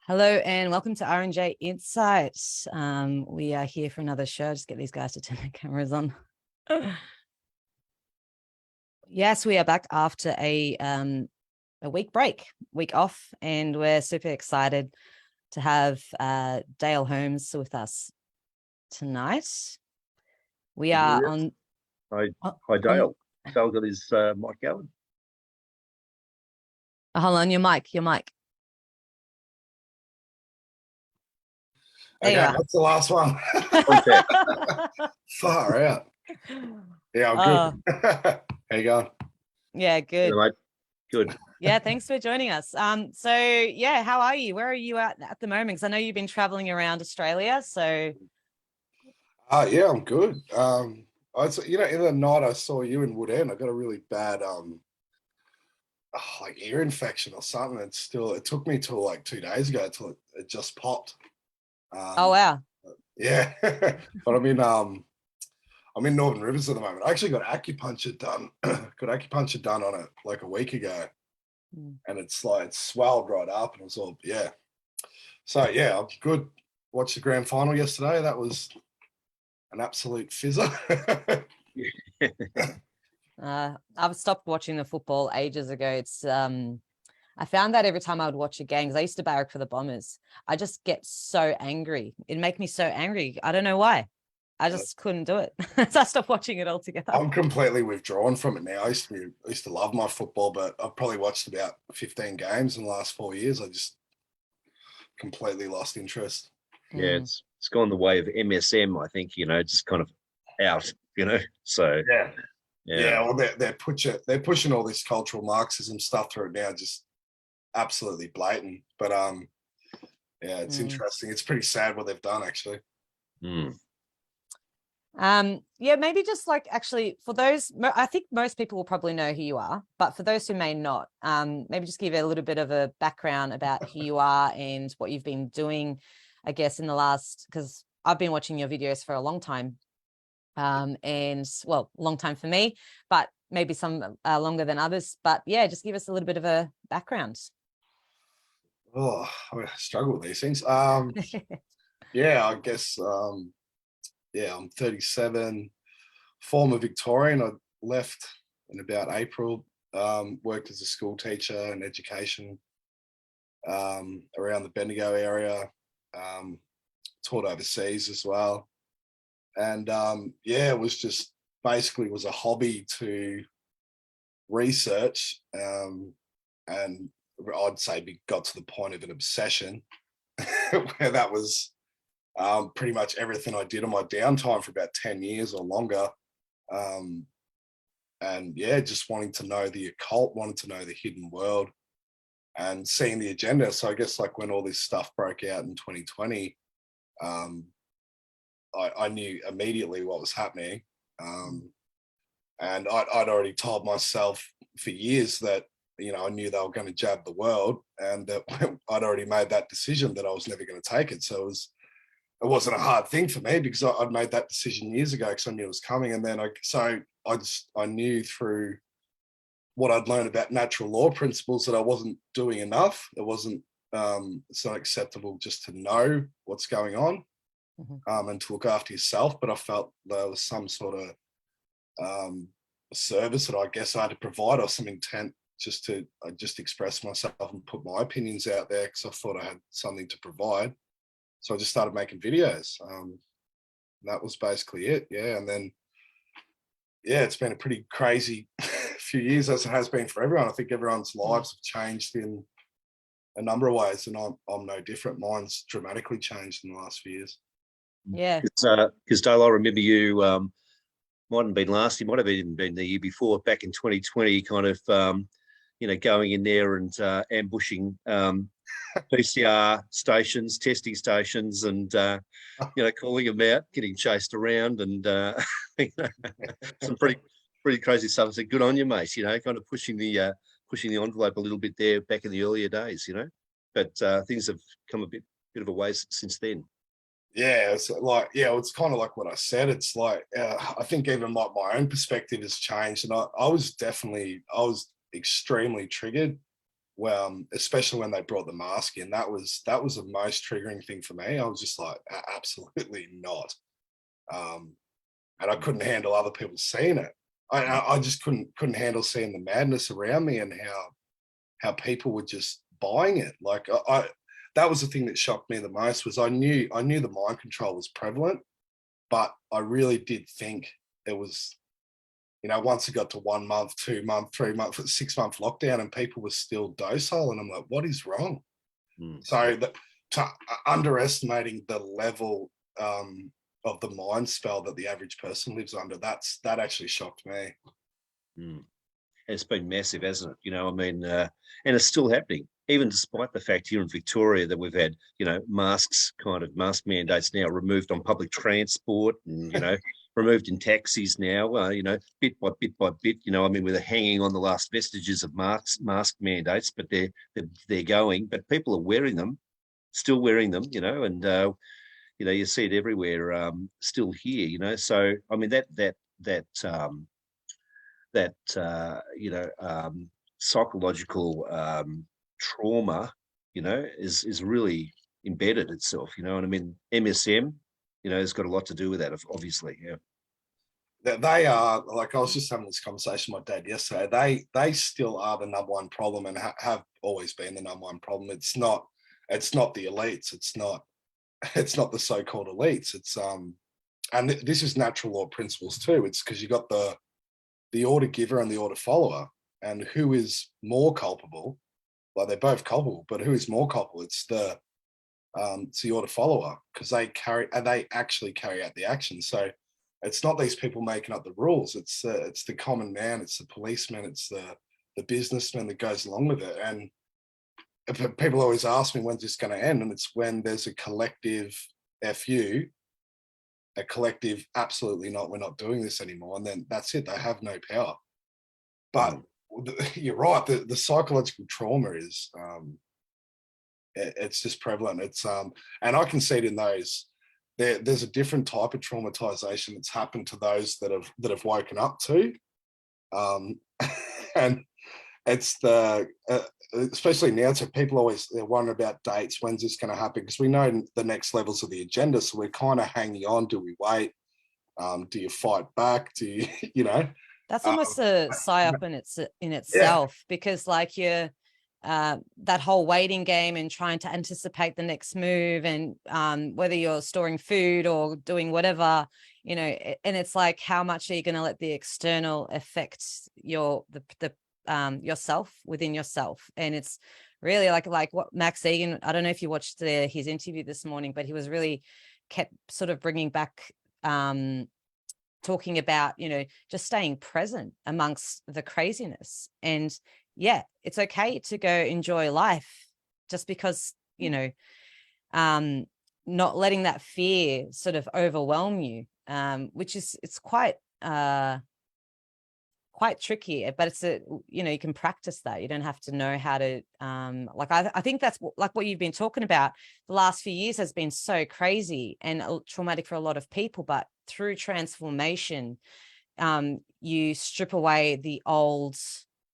Hello and welcome to R&J Insights. We are here for another show. Just get these guys to turn their cameras on. Yes, we are back after a week off, and we're super excited to have Dale Holmes with us tonight. We are on. Hi, Dale. Dale got his mic going. Hold on, your mic. Okay, that's the last one. Far out. Yeah, I'm good. How you going? Yeah, good. Hello, mate. Good. Yeah, thanks for joining us. So yeah, how are you? Where are you at the moment? Because I know you've been traveling around Australia. So yeah, I'm good. In the night I saw you in Woodend. I got a really bad like ear infection or something. It took me till like 2 days ago till it just popped. oh wow. Yeah. But I'm in Northern Rivers at the moment. I actually got acupuncture done. On it like a week ago. And it's swelled right up, and it was all So yeah, I'm good. Watched the grand final yesterday. That was an absolute fizzer. I've stopped watching the football ages ago. It's I found that every time I would watch a game, because I used to barrack for the Bombers, I just get so angry. It'd make me so angry. I don't know why. I just couldn't do it. So I stopped watching it altogether. I'm completely withdrawn from it now. I used to love my football, but I've probably watched about 15 games in the last 4 years. I just completely lost interest. Yeah, it's gone the way of MSM, I think, just kind of out, So yeah. Well, they're pushing all this cultural Marxism stuff through it now, just absolutely blatant. But it's interesting. It's pretty sad what they've done, actually. Maybe just like, actually, for those, I think most people will probably know who you are, but for those who may not, maybe just give a little bit of a background about who you are and what you've been doing, I guess, in the last, because I've been watching your videos for a long time, long time for me, but maybe some longer than others. But yeah, just give us a little bit of a background. Oh, I struggle with these things. I guess. I'm 37, former Victorian. I left in about April, worked as a school teacher in education around the Bendigo area, taught overseas as well. And it was just basically was a hobby to research, and I'd say got to the point of an obsession where that was pretty much everything I did on my downtime for about 10 years or longer. Just wanting to know the occult, wanting to know the hidden world, and seeing the agenda. So I guess like when all this stuff broke out in 2020, I knew immediately what was happening. And I'd already told myself for years that, I knew they were going to jab the world, and that I'd already made that decision that I was never going to take it. So it wasn't a hard thing for me, because I'd made that decision years ago because I knew it was coming. And then I knew through what I'd learned about natural law principles that I wasn't doing enough. It's not acceptable just to know what's going on and to look after yourself. But I felt there was some sort of service that I guess I had to provide, or some intent just to express myself and put my opinions out there, because I thought I had something to provide. So I just started making videos. that was basically it. Yeah. And then, yeah, it's been a pretty crazy few years, as it has been for everyone. I think everyone's lives have changed in a number of ways, and I'm no different. Mine's dramatically changed in the last few years. Yeah. Because Dale, I remember you mightn't have been last year, might have even been the year before, back in 2020, kind of going in there and ambushing PCR stations, testing stations, and calling them out, getting chased around, and some pretty crazy stuff. So good on you, mate. Kind of pushing the envelope a little bit there back in the earlier days. But things have come a bit of a ways since then. Yeah, it's like, it's kind of like what I said. It's like, I think even like my own perspective has changed, and I was extremely triggered. Well, especially when they brought the mask in, that was the most triggering thing for me. I was just like, absolutely not, and I couldn't handle other people seeing it. I just couldn't handle seeing the madness around me, and how people were just buying it. Like that was the thing that shocked me the most. Was I knew the mind control was prevalent, but I really did think it was, once it got to 1 month, 2 month, 3 month, 6 month lockdown, and people were still docile, and I'm like, what is wrong? So underestimating the level of the mind spell that the average person lives under, that actually shocked me. It's been massive, hasn't it? And it's still happening, even despite the fact here in Victoria that we've had, mask mandates now removed on public transport, and, removed in taxis now, bit by bit, we're hanging on the last vestiges of mask mandates, but they're going, but people are still wearing them, and, you see it everywhere, still here, so, psychological trauma, is really embedded itself, MSM, has got a lot to do with that, obviously. Yeah. They are, like, I was just having this conversation with my dad yesterday. They still are the number one problem, and have always been the number one problem. It's not the elites. It's not the so-called elites. It's and this is natural law principles too. It's because you got the order giver and the order follower, and who is more culpable? Well, they're both culpable, but who is more culpable? It's the order follower, because they actually carry out the action. So it's not these people making up the rules. It's the common man. It's the policeman. It's the businessman that goes along with it. And people always ask me, when's this going to end? And it's when there's a collective FU, a collective absolutely not, we're not doing this anymore, and then that's it. They have no power. But you're right, the psychological trauma is it's just prevalent. It's and I can see it in those. There's a different type of traumatization that's happened to those that have woken up to, and it's especially now. So people they're wondering about dates. When's this going to happen? Because we know the next levels of the agenda. So we're kind of hanging on. Do we wait? Do you fight back? Do you, That's almost a psyop in itself, because like you're that whole waiting game and trying to anticipate the next move, and whether you're storing food or doing whatever, and it's like, how much are you going to let the external affect yourself within yourself? And it's really like what Max Egan, I don't know if you watched his interview this morning, but he was really kept sort of bringing back talking about, just staying present amongst the craziness. And yeah, it's okay to go enjoy life, just because, not letting that fear sort of overwhelm you, which it's quite tricky, but it's you can practice that. You don't have to know how to, I think that's like what you've been talking about. The last few years has been so crazy and traumatic for a lot of people, but through transformation, you strip away the old,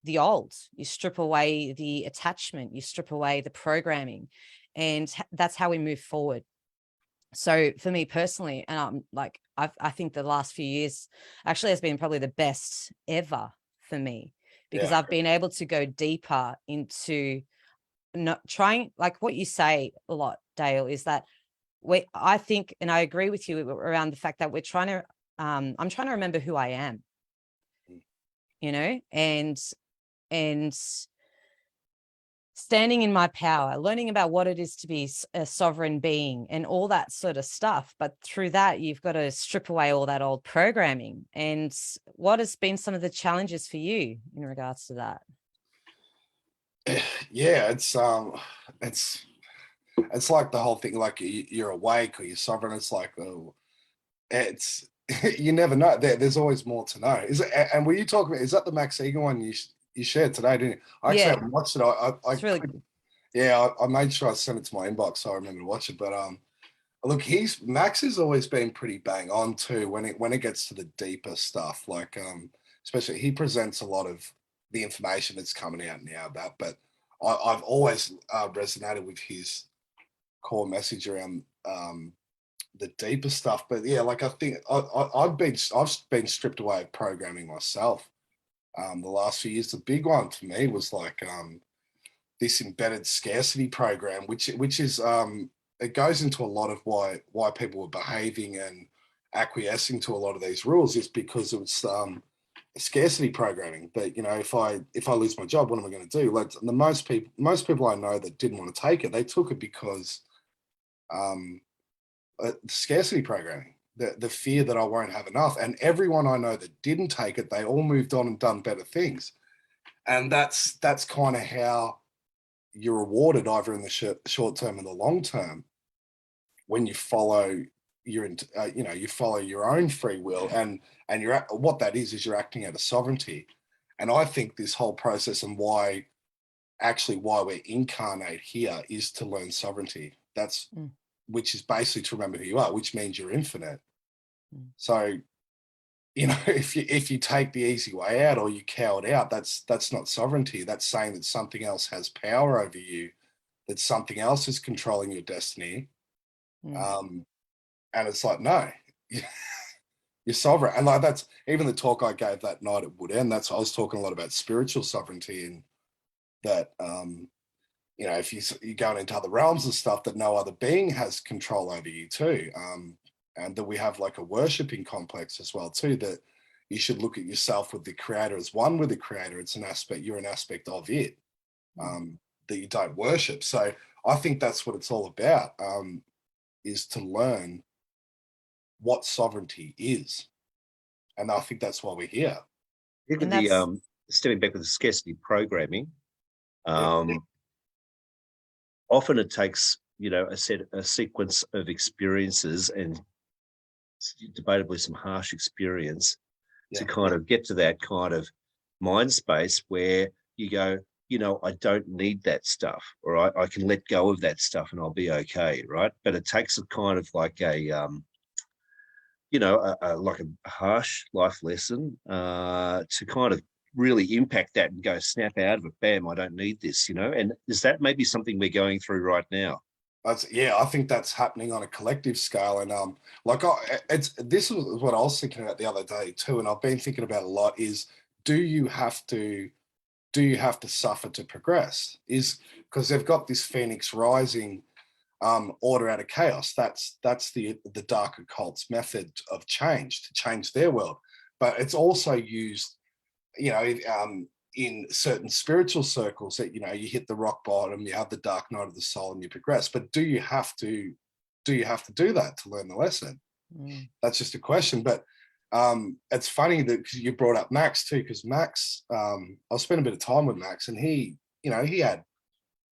you strip away the attachment, you strip away the programming, and that's how we move forward. So for me personally, and I think the last few years actually has been probably the best ever for me, because I've been able to go deeper into not trying, like what you say a lot, Dale, is that I think, and I agree with you around the fact that we're trying to, I'm trying to remember who I am, and standing in my power, learning about what it is to be a sovereign being and all that sort of stuff. But through that, you've got to strip away all that old programming. And what has been some of the challenges for you in regards to that? Yeah, it's like the whole thing, like you're awake or you're sovereign. It's like, oh, it's you never know. There's always more to know. Is it? And were you talking about? Is that the Max Egan one you shared today? Didn't you? I actually haven't watched it. I it's really good. Yeah, I made sure I sent it to my inbox so I remember to watch it. But look, Max has always been pretty bang on too when it gets to the deeper stuff. Like especially he presents a lot of the information that's coming out now about. But I've always resonated with his core message around the deeper stuff. But yeah, like I think I've been stripped away of programming myself the last few years. The big one for me was like this embedded scarcity program, which is it goes into a lot of why people were behaving and acquiescing to a lot of these rules is because it was scarcity programming. That if I lose my job, what am I going to do? Like most people I know that didn't want to take it, they took it because scarcity programming, the fear that I won't have enough. And everyone I know that didn't take it, they all moved on and done better things. And that's kind of how you're rewarded, either in the short term and the long term, when you follow you follow your own free will, and what that is you're acting out of sovereignty. And I think this whole process and why we incarnate here is to learn sovereignty. That's which is basically to remember who you are, which means you're infinite. So, if you take the easy way out or you cow it out, that's not sovereignty. That's saying that something else has power over you, that something else is controlling your destiny. And it's like, no, you're sovereign. And like that's even the talk I gave that night at Wood End. I was talking a lot about spiritual sovereignty, and that if you're going into other realms and stuff, that no other being has control over you too. And that we have like a worshipping complex as well too, that you should look at yourself with the creator as one with the creator. It's an aspect, you're an aspect of it, that you don't worship. So I think that's what it's all about, is to learn what sovereignty is. And I think that's why we're here. Look at the stepping back with the scarcity programming. Often it takes, a sequence of experiences and debatably some harsh experience to kind of get to that kind of mind space where you go, I don't need that stuff, or I can let go of that stuff and I'll be okay, right? But it takes a kind of like like a harsh life lesson to kind of really impact that and go snap out of it. Bam, I don't need this, And is that maybe something we're going through right now? I think that's happening on a collective scale. And this is what I was thinking about the other day too, and I've been thinking about a lot, is do you have to suffer to progress? Is because they've got this Phoenix Rising order out of chaos. That's the dark occult's method of change, to change their world. But it's also used, in certain spiritual circles, that you hit the rock bottom, you have the dark night of the soul, and you progress. But do you have to do that to learn the lesson? That's just a question. But it's funny that you brought up Max too, because Max, I spent a bit of time with Max, and he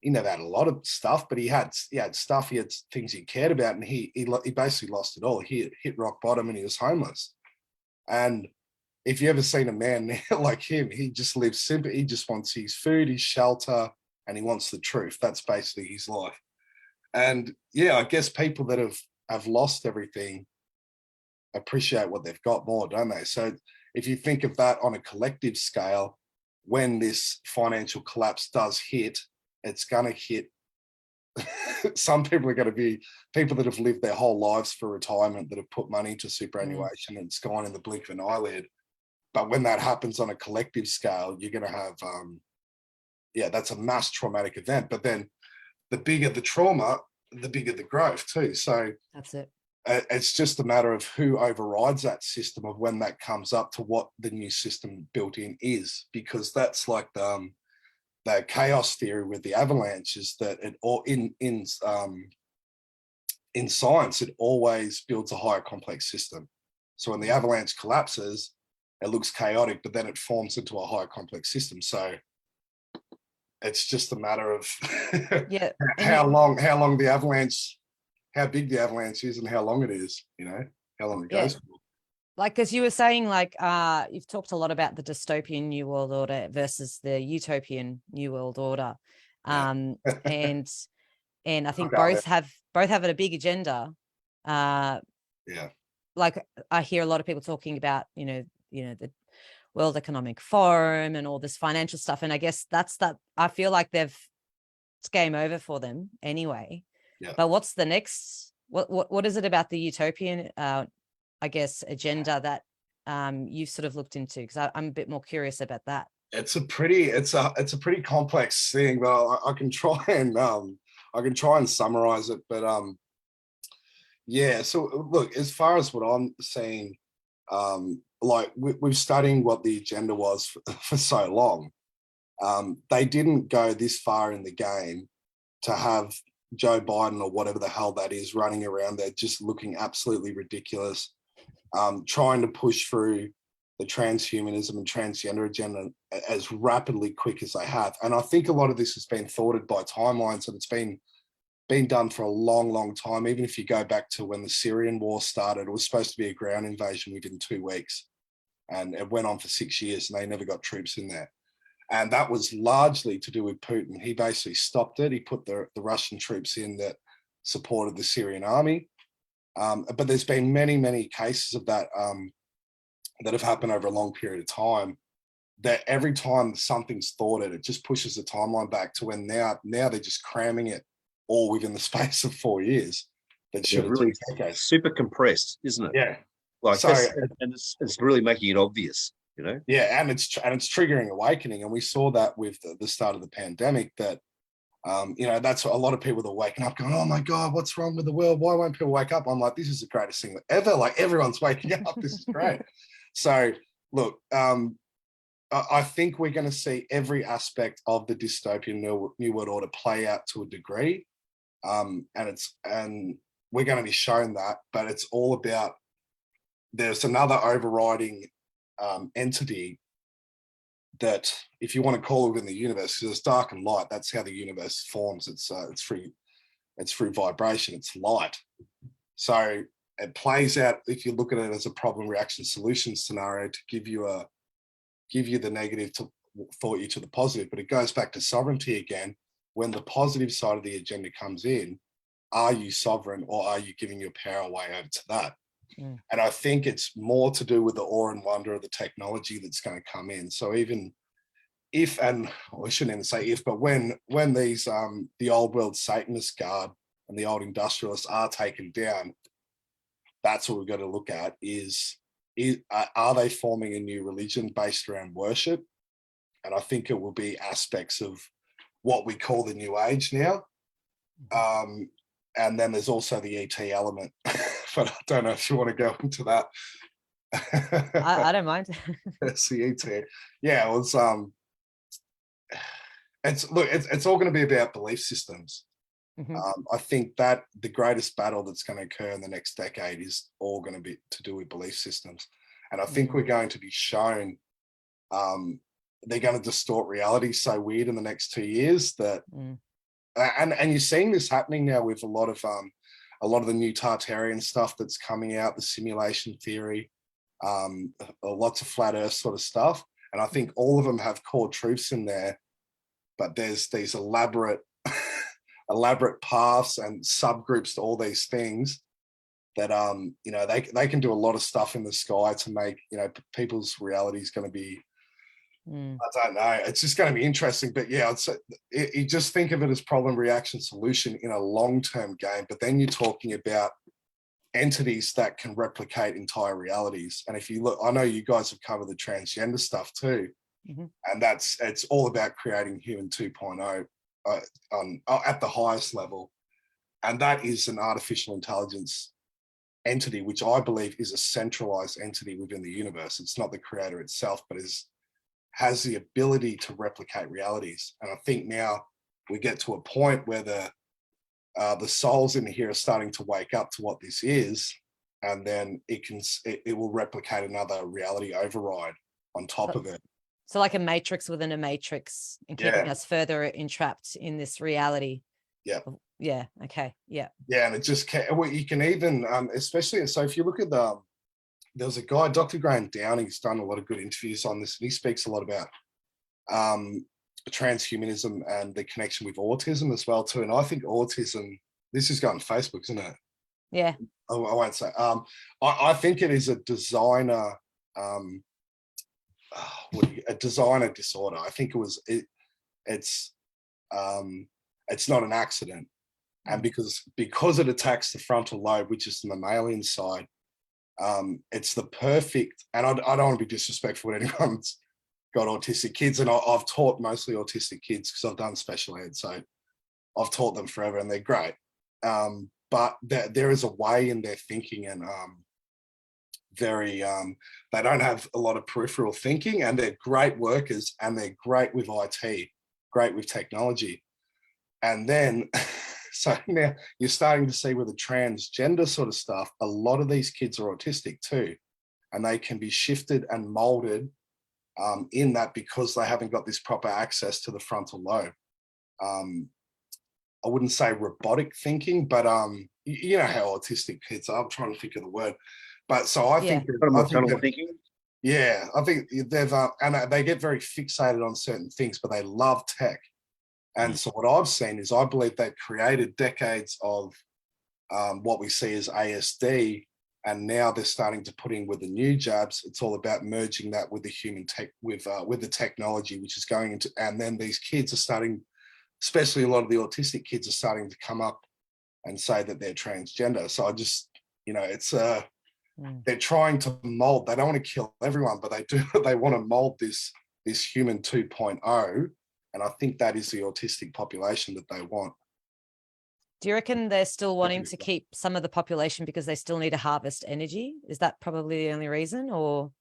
never had a lot of stuff, but he had stuff, he had things he cared about, and he basically lost it all. He hit rock bottom and he was homeless. And if you ever seen a man like him, he just lives simple. He just wants his food, his shelter, and he wants the truth. That's basically his life. And I guess people that have lost everything appreciate what they've got more, don't they? So if you think of that on a collective scale, when this financial collapse does hit, it's going to hit. Some people are going to be people that have lived their whole lives for retirement, that have put money into superannuation, and it's gone in the blink of an eyelid. But when that happens on a collective scale, you're going to have, that's a mass traumatic event. But then the bigger the trauma, the bigger the growth too. So That's it. it's just a matter of who overrides that system of when that comes up to what the new system built in is, because that's like the chaos theory with the avalanche is that it all in science, it always builds a higher complex system. So when the avalanche collapses, it looks chaotic, but then it forms into a higher complex system. So it's just a matter of Yeah. how long the avalanche, how big the avalanche is and how long it is, how long it goes for. Like, because you were saying, like, you've talked a lot about the dystopian new world order versus the utopian new world order. And I think both have a big agenda. Like, I hear a lot of people talking about, the World Economic Forum and all this financial stuff. And I guess I feel like it's game over for them anyway. Yeah. But what's the next, what is it about the utopian, I guess, agenda that you've sort of looked into? Because I'm a bit more curious about that. It's a pretty complex thing, but I can try and summarize it. But yeah. So look, as far as what I'm seeing, like we've studied what the agenda was for so long. They didn't go this far in the game to have Joe Biden or whatever the hell that is running around there just looking absolutely ridiculous, trying to push through the transhumanism and transgender agenda as rapidly quick as they have. And I think a lot of this has been thwarted by timelines, and it's been done for a long time. Even if you go back to when the Syrian war started, it was supposed to be a ground invasion within 2 weeks, and it went on for 6 years and they never got troops in there. And that was largely to do with Putin. He basically stopped it. He put the Russian troops in that supported the Syrian army. But there's been many cases of that that have happened over a long period of time, that every time something's thwarted, it just pushes the timeline back to when now they're just cramming it all within the space of 4 years. That should have really taken decades. super compressed, isn't it? Yeah. Like, So, and it's really making it obvious, Yeah, and it's triggering awakening, and we saw that with the start of the pandemic. That that's what a lot of people are waking up, going, "Oh my God, what's wrong with the world? Why won't people wake up?" I'm like, "This is the greatest thing ever! Like, everyone's waking up. This is great." So, look, I think we're going to see every aspect of the dystopian new world order play out to a degree, and we're going to be shown that. But it's all about, there's another overriding entity that, if you want to call it, within the universe, because it's dark and light. That's how the universe forms. It's through vibration. It's light. So it plays out, if you look at it as a problem reaction solution scenario, to give you the negative to thought you to the positive. But it goes back to sovereignty again. When the positive side of the agenda comes in, are you sovereign, or are you giving your power away over to that? And I think it's more to do with the awe and wonder of the technology that's going to come in. So even if, and I shouldn't even say if, but when these the old world Satanist guard and the old industrialists are taken down, that's what we've got to look at is are they forming a new religion based around worship? And I think it will be aspects of what we call the new age now. And then there's also the ET element, but I don't know if you want to go into that. I don't mind. It's the ET. Yeah, well, it's all going to be about belief systems. I think that the greatest battle that's going to occur in the next decade is all going to be to do with belief systems. And I think we're going to be shown they're going to distort reality so weird in the next 2 years that, and you're seeing this happening now with a lot of the new Tartarian stuff that's coming out, the simulation theory, lots of flat earth sort of stuff. And I think all of them have core truths in there, but there's these elaborate paths and subgroups to all these things that they can do a lot of stuff in the sky to make people's reality is going to be, I don't know, it's just going to be interesting. But yeah, you just think of it as problem reaction solution in a long-term game, but then you're talking about entities that can replicate entire realities. And if you look, I know you guys have covered the transgender stuff too, and it's all about creating human 2.0 at the highest level. And that is an artificial intelligence entity, which I believe is a centralized entity within the universe. It's not the creator itself, but has the ability to replicate realities. And I think now we get to a point where the souls in here are starting to wake up to what this is, and then it will replicate another reality override on top of it. So like a matrix within a matrix, and keeping us further entrapped in this reality. Yeah. Yeah. Okay. Yeah. Yeah, and it just can't. Well, you can even, especially, so if you look at there's a guy, Dr. Graham Downey, who's done a lot of good interviews on this, and he speaks a lot about transhumanism and the connection with autism as well too. And I think autism, this is going on Facebook, isn't it? Yeah. I won't say. I think it is a designer, a designer disorder. I think it's not an accident. And because it attacks the frontal lobe, which is the mammalian side, it's the perfect, and I don't want to be disrespectful when anyone's got autistic kids, and I've taught mostly autistic kids because I've done special ed, so I've taught them forever and they're great. But there is a way in their thinking, and they don't have a lot of peripheral thinking, and they're great workers, and they're great with IT, great with technology. And then so now you're starting to see with the transgender sort of stuff, a lot of these kids are autistic too, and they can be shifted and molded in that because they haven't got this proper access to the frontal lobe. I wouldn't say robotic thinking, but you know how autistic kids are. I'm trying to think of the word, but so I think thinking. Yeah, I think they've and they get very fixated on certain things, but they love tech. And so what I've seen is, I believe they've created decades of what we see as ASD, and now they're starting to put in with the new jabs. It's all about merging that with the human tech, with the technology, which is going into, and then these kids are starting, especially a lot of the autistic kids are starting to come up and say that they're transgender. So I just, it's they're trying to mold. They don't want to kill everyone, but they want to mold this human 2.0. And I think that is the autistic population that they want. Do you reckon they're still wanting to keep some of the population because they still need to harvest energy? Is that probably the only reason, or?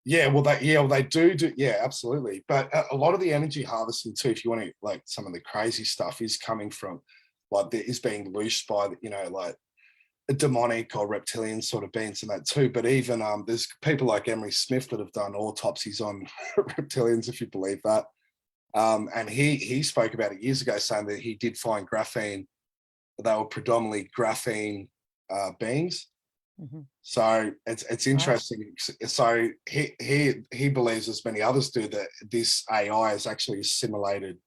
Yeah, well, they do. Yeah, absolutely. But a lot of the energy harvesting too, if you want to, like, some of the crazy stuff is coming from, like, is being loosed by, like demonic or reptilian sort of beings and that too. But even there's people like Emery Smith that have done autopsies on reptilians, if you believe that. And he spoke about it years ago, saying that he did find graphene. They were predominantly graphene beings. Mm-hmm. So it's interesting. Right. So he believes, as many others do, that this AI has actually assimilated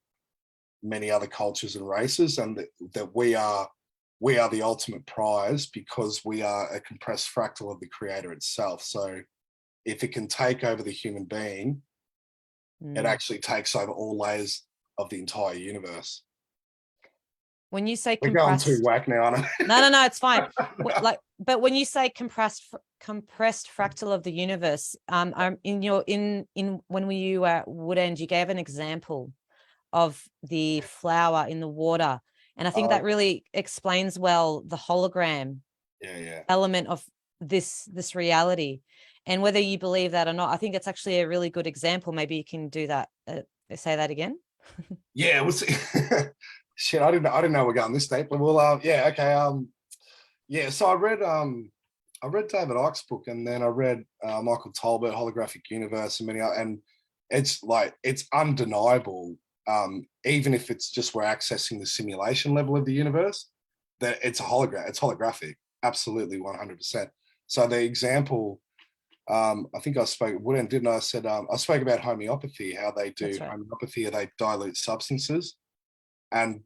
many other cultures and races, and that we are the ultimate prize because we are a compressed fractal of the creator itself. So if it can take over the human being, it actually takes over all layers of the entire universe. When you say we're going too whack now, aren't I? No, it's fine. But when you say compressed fractal of the universe, when you were at Woodend, you gave an example of the flower in the water, and I think that really explains well the hologram element of this reality. And whether you believe that or not, I think it's actually a really good example. Maybe you can do that. Say that again. Yeah, it was. Shit, I didn't know we're going this deep, but we'll. Yeah, okay. Yeah. So I read David Icke's book, and then I read Michael Talbot, Holographic Universe, and many other, and it's undeniable. Even if it's just we're accessing the simulation level of the universe, that it's a hologram. It's holographic. Absolutely, 100%. So the example. I think I spoke, didn't I? I said I spoke about homeopathy, how they do homeopathy, they dilute substances, and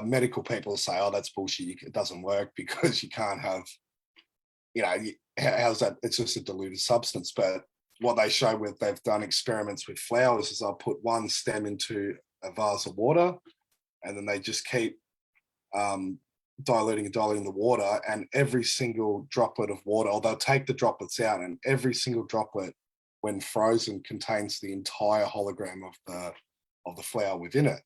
medical people say, oh, that's bullshit, it doesn't work because you can't have, how's that? It's just a diluted substance. But what they show with, they've done experiments with flowers, is I'll put one stem into a vase of water, and then they just keep diluting the water, and every single droplet of water, or they'll take the droplets out, and every single droplet, when frozen, contains the entire hologram of the flower within it.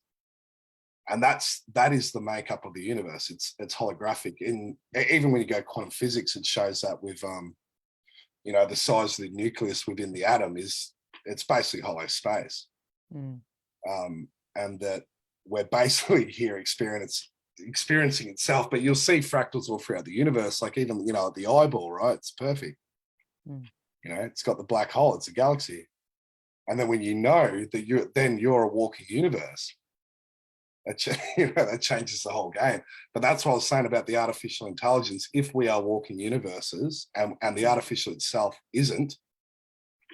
And that is the makeup of the universe. It's holographic. Even when you go quantum physics, it shows that with the size of the nucleus within the atom it's basically hollow space. And that we're basically here experiencing itself. But you'll see fractals all throughout the universe, like even the eyeball, right? It's perfect. It's got the black hole, it's a galaxy. And then when you know that you're a walking universe, that changes the whole game. But that's what I was saying about the artificial intelligence. If we are walking universes and the artificial itself isn't,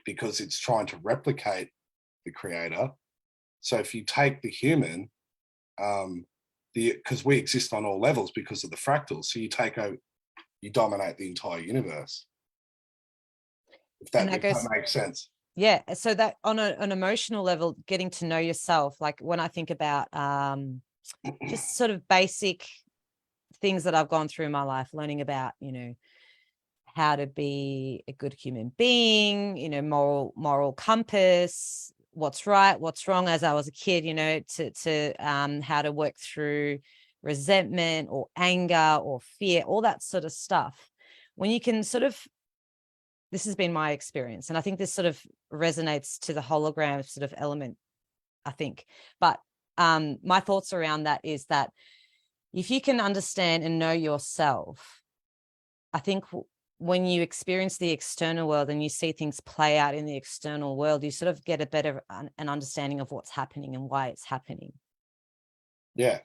because it's trying to replicate the creator. So if you take the human, because we exist on all levels because of the fractals, so you dominate the entire universe. If that makes sense. Yeah. So that on an emotional level, getting to know yourself, like when I think about just sort of basic things that I've gone through in my life, learning about, how to be a good human being, moral compass, what's right, what's wrong as I was a kid, to how to work through resentment or anger or fear, all that sort of stuff. When you can this has been my experience, and I think this sort of resonates to the hologram sort of element, I think. But my thoughts around that is that if you can understand and know yourself, I think when you experience the external world and you see things play out in the external world, you sort of get a better an understanding of what's happening and why it's happening. Yeah.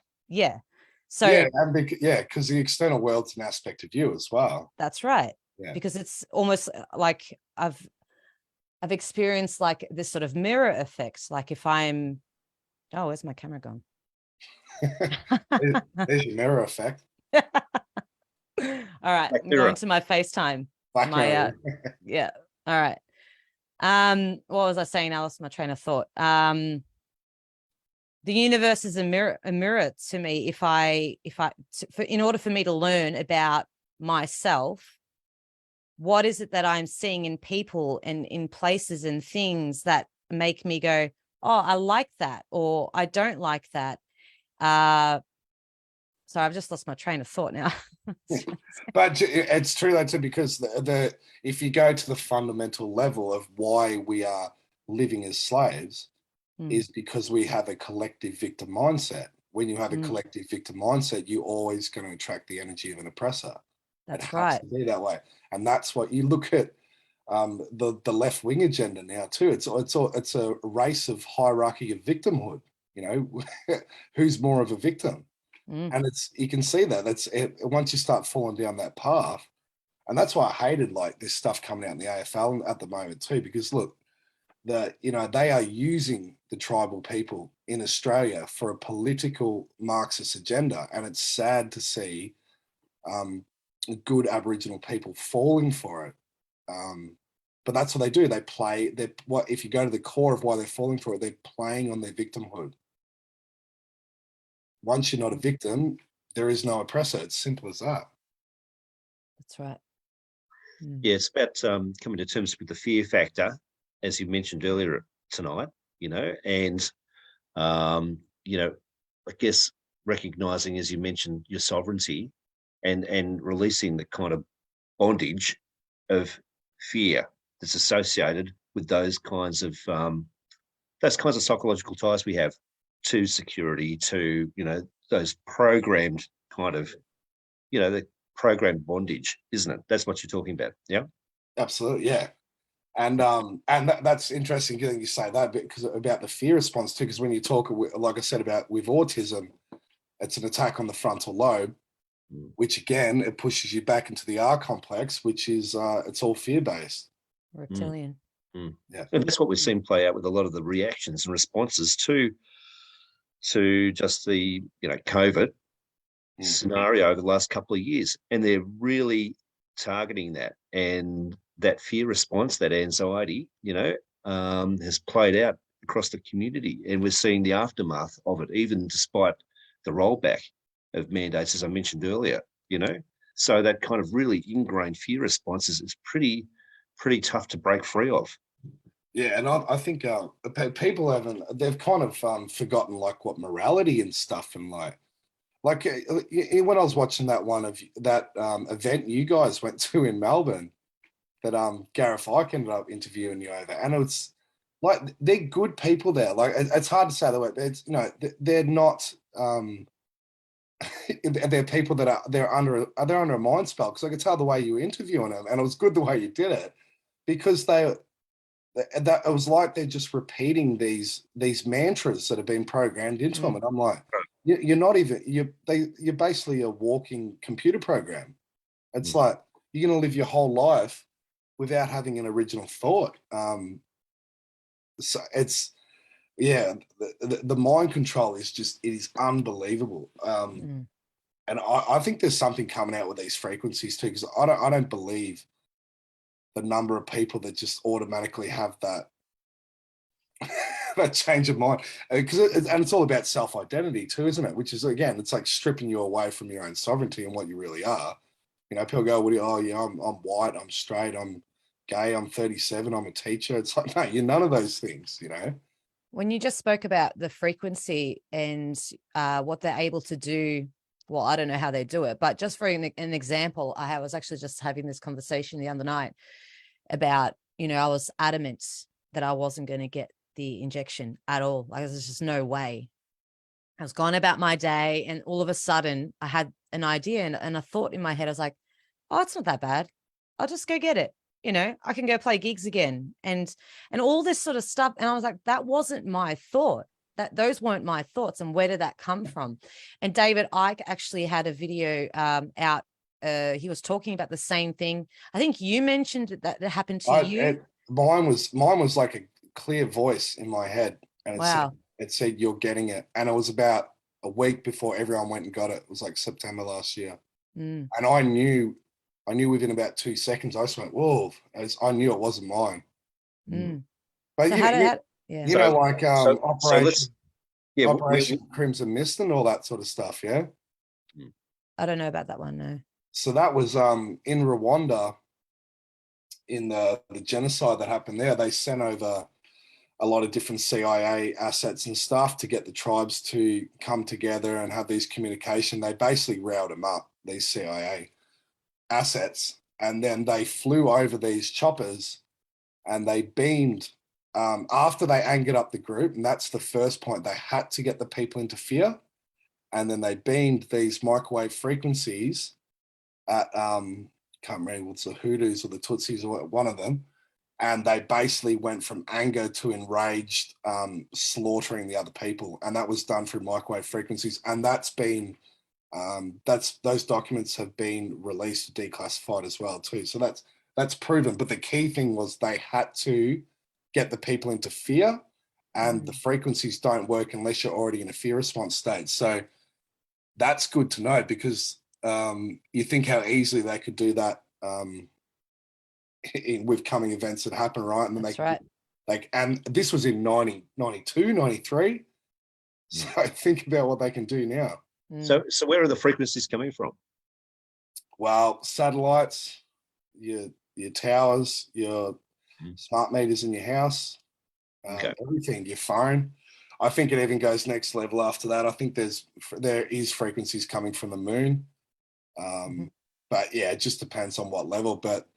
So because the external world's an aspect of you as well. That's right. Yeah. Because it's almost like I've experienced like this sort of mirror effect. Like if I'm, where's my camera gone? There's your mirror effect. All right, I'm going to my FaceTime. Yeah. All right. What was I saying? I lost my train of thought. The universe is a mirror to me. In order for me to learn about myself, what is it that I'm seeing in people and in places and things that make me go, oh, I like that, or I don't like that. So I've just lost my train of thought now. But it's true, that's it, because if you go to the fundamental level of why we are living as slaves, is because we have a collective victim mindset. When you have a collective victim mindset, you're always going to attract the energy of an oppressor. That's right. To be that way, and that's what you look at. The left wing agenda now too. It's a race of hierarchy of victimhood. Who's more of a victim, and you can see that. That's it, once you start falling down that path, and that's why I hated like this stuff coming out in the AFL at the moment too. Because look, they are using the tribal people in Australia for a political Marxist agenda, and it's sad to see good Aboriginal people falling for it. But that's what they do. They play. If you go to the core of why they're falling for it, they're playing on their victimhood. Once you're not a victim, there is no oppressor. It's simple as that. That's right. Yeah, it's about coming to terms with the fear factor, as you mentioned earlier tonight. And I guess recognizing, as you mentioned, your sovereignty, and releasing the kind of bondage of fear that's associated with those kinds of psychological ties we have to security, to those programmed kind of the programmed bondage, isn't it? That's what you're talking about. Yeah, absolutely. Yeah. And that's interesting that you say that, because about the fear response too, because when you talk, like I said, about with autism, it's an attack on the frontal lobe, which again, it pushes you back into the R complex, which is it's all fear-based. Reptilian. Yeah. And that's what we've seen play out with a lot of the reactions and responses to just the COVID scenario over the last couple of years. And they're really targeting that, and that fear response, that anxiety, has played out across the community, and we're seeing the aftermath of it, even despite the rollback of mandates, as I mentioned earlier. So that kind of really ingrained fear response is pretty tough to break free of. Yeah, and I think people they've kind of forgotten like what morality and stuff and when I was watching that one of that event you guys went to in Melbourne that Gareth Ike ended up interviewing you over, and it's like they're good people there. Like it's hard to say the word, but it's they're not they're people that they're under a mind spell, because I could tell the way you were interviewing them, and it was good the way you did it, because that it was like they're just repeating these mantras that have been programmed into them, and I'm like, you're not even you're basically a walking computer program. It's like you're going to live your whole life without having an original thought. So it's the mind control is just, it is unbelievable. And I think there's something coming out with these frequencies too, because I don't believe the number of people that just automatically have that that change of mind, because it's all about self-identity too, isn't it? Which is, again, it's like stripping you away from your own sovereignty and what you really are. People go, "What do you? Oh, yeah, I'm white, I'm straight, I'm gay, I'm 37, I'm a teacher." It's like, no, you're none of those things. When you just spoke about the frequency and what they're able to do, well, I don't know how they do it, but just for an example, I was actually just having this conversation the other night about, I was adamant that I wasn't going to get the injection at all. Like, there's just no way. I was going about my day, and all of a sudden I had an idea and a thought in my head. I was like, oh, it's not that bad. I'll just go get it. I can go play gigs again and all this sort of stuff. And I was like, that wasn't my thought. Those weren't my thoughts. And where did that come from? And David Icke actually had a video out. He was talking about the same thing. I think you mentioned that happened to you. Mine was like a clear voice in my head, and it said you're getting it. And it was about a week before everyone went and got it. It was like September last year. And I knew within about 2 seconds. I just went, whoa. I knew it wasn't mine. But So Operation Crimson Mist and all that sort of stuff. Yeah. I don't know about that one. No. So that was in Rwanda, in the genocide that happened there. They sent over a lot of different CIA assets and stuff to get the tribes to come together and have these communication. They basically riled them up, these CIA assets, and then they flew over these choppers and they beamed after they angered up the group. And that's the first point. They had to get the people into fear. And then they beamed these microwave frequencies at, can't remember what's the Hoodoos or the Tutsis or one of them. And they basically went from anger to enraged, slaughtering the other people. And that was done through microwave frequencies. And that's been, those documents have been released, declassified as well too. So that's proven. But the key thing was they had to get the people into fear, and the frequencies don't work unless you're already in a fear response state. So that's good to know, because you think how easily they could do that with coming events that happen, right? And then that's right. And this was in 92, 93. So think about what they can do now. So where are the frequencies coming from? Well, satellites, your towers, your smart meters in your house, everything, your phone. I think it even goes next level after that. I think there is frequencies coming from the moon. But yeah, it just depends on what level. But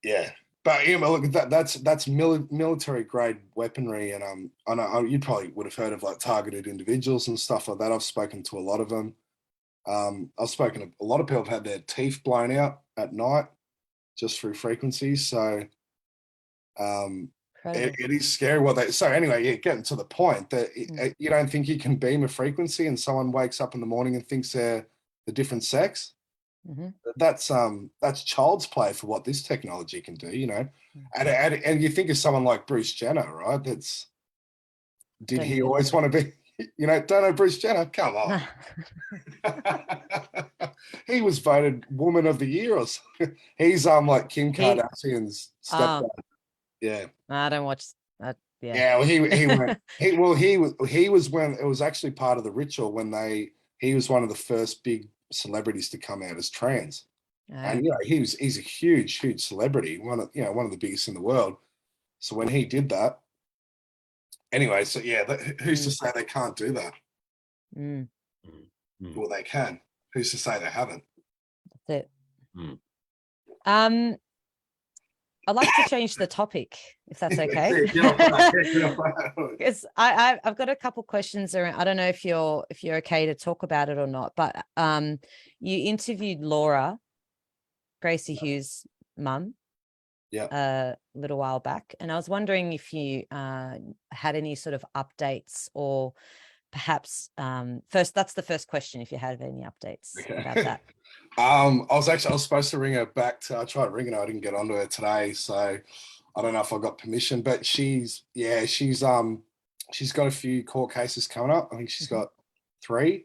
yeah, but look, that's military grade weaponry, and I know you probably would have heard of like targeted individuals and stuff like that. I've spoken to a lot of them. I've spoken to a lot of people have had their teeth blown out at night just through frequencies. So it is scary what they. So anyway, yeah, getting to the point that you don't think you can beam a frequency and someone wakes up in the morning and thinks they're the different sex. That's child's play for what this technology can do, and you think of someone like Bruce Jenner, right? Did he always want to be, don't know Bruce Jenner? Come on. He was voted Woman of the Year or something. He's like Kim Kardashian's stepdad. Yeah. I don't watch that. Yeah. Yeah, well, he was when it was actually part of the ritual when he was one of the first big celebrities to come out as trans. And he's a huge celebrity, one of the biggest in the world. So when he did that, anyway, so yeah, who's to Mm. say they can't do that? Mm. Well, they can. Who's to say they haven't? That's it. Mm. I'd like to change the topic, if that's okay. Get off that, get off that. Because I've got a couple questions around. I don't know if you're okay to talk about it or not, but you interviewed Laura, Gracie Hughes' mum, a little while back, and I was wondering if you had any sort of updates, or perhaps first, that's the first question, if you had any updates about that. I was supposed to ring her back. I tried ringing her. I didn't get onto her today, so I don't know if I got permission. But she's got a few court cases coming up. I think she's got 3,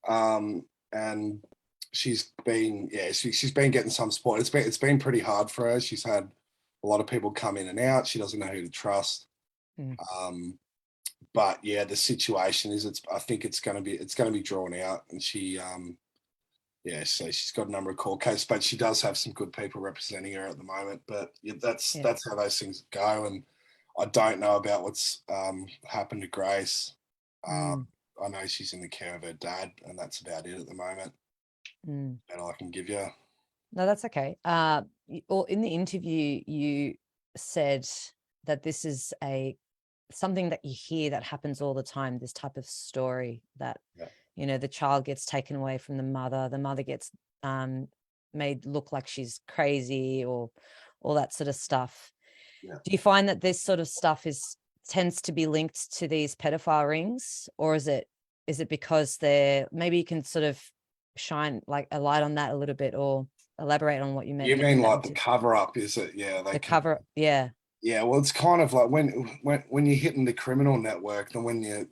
and she's been getting some support. It's been pretty hard for her. She's had a lot of people come in and out. She doesn't know who to trust. But yeah, the situation is I think it's going to be drawn out, and she so she's got a number of court cases, but she does have some good people representing her at the moment. But that's how those things go. And I don't know about what's happened to Grace. I know she's in the care of her dad, and that's about it at the moment. That I can give you. No, that's okay. In the interview, you said that this is something that you hear that happens all the time, this type of story that, the child gets taken away from the mother gets made look like she's crazy, or all that sort of stuff. Do you find that this sort of stuff tends to be linked to these pedophile rings, or is it because maybe you can sort of shine like a light on that a little bit, or elaborate on what you meant? You mean like the cover up, is it? Yeah, cover. Yeah. Yeah, well, it's kind of like when you're hitting the criminal network, then when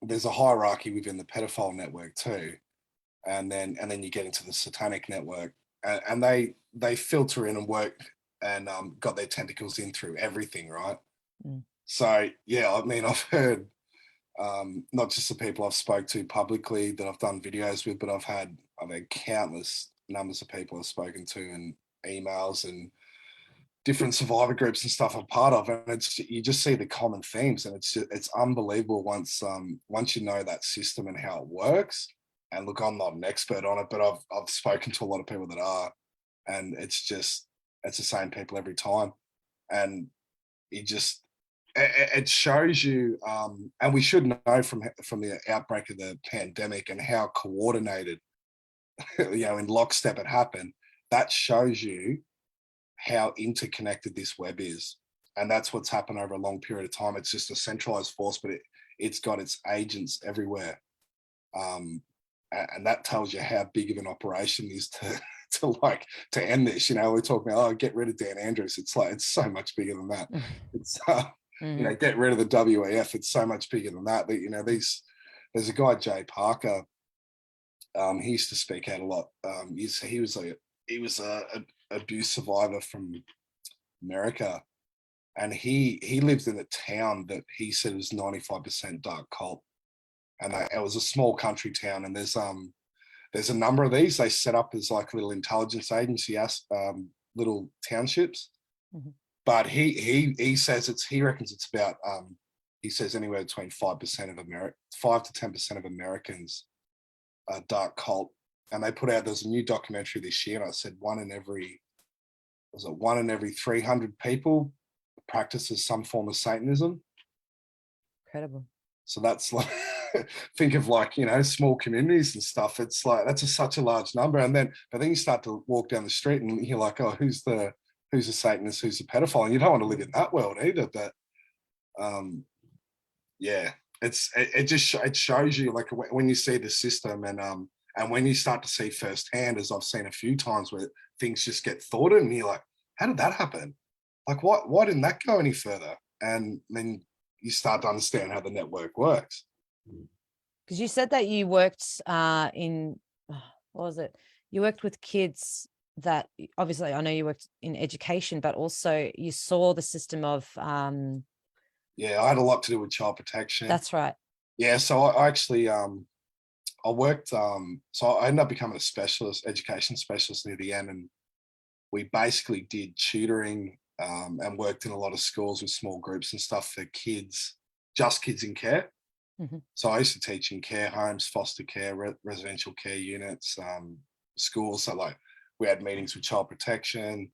there's a hierarchy within the pedophile network too, and then you get into the satanic network, and they filter in and work and got their tentacles in through everything, right? So yeah, I mean, I've heard not just the people I've spoke to publicly that I've done videos with, but I've had countless numbers of people I've spoken to, and emails and different survivor groups and stuff I'm part of, and you just see the common themes, and it's unbelievable once you know that system and how it works. And look, I'm not an expert on it, but I've spoken to a lot of people that are, and it's the same people every time, and it shows you, and we should know from the outbreak of the pandemic and how coordinated, in lockstep it happened. That shows you how interconnected this web is, and that's what's happened over a long period of time. It's just a centralized force, but it's got its agents everywhere, and that tells you how big of an operation is to end this. We're talking about, get rid of Dan Andrews. It's so much bigger than that. It's get rid of the WEF. It's so much bigger than that. There's a guy, Jay Parker. He used to speak out a lot. He was a abuse survivor from America, and he lived in a town that he said was 95% dark cult, and it was a small country town, and there's a number of these they set up as like little intelligence agency little townships. But he says he reckons it's about he says anywhere between 5% of 5 to 10% of Americans are dark cult. And they put out, there's a new documentary this year, and I said one in every 300 people practices some form of Satanism. Incredible. So that's like, think of small communities and stuff. It's like, that's such a large number. But then you start to walk down the street and you're like, oh, who's a Satanist, who's a pedophile? And you don't want to live in that world either. But it shows you, like, when you see the system, and when you start to see firsthand, as I've seen a few times, where things just get thwarted, and you're like, how did that happen? Like, why didn't that go any further? And then you start to understand how the network works. Because you said that you worked what was it? You worked with kids that, obviously, I know you worked in education, but also you saw the system of... Yeah, I had a lot to do with child protection. That's right. Yeah, so I actually... I worked, so I ended up becoming a education specialist near the end, and we basically did tutoring and worked in a lot of schools with small groups and stuff for kids, just kids in care. So I used to teach in care homes, foster care, residential care units, schools. So like we had meetings with child protection.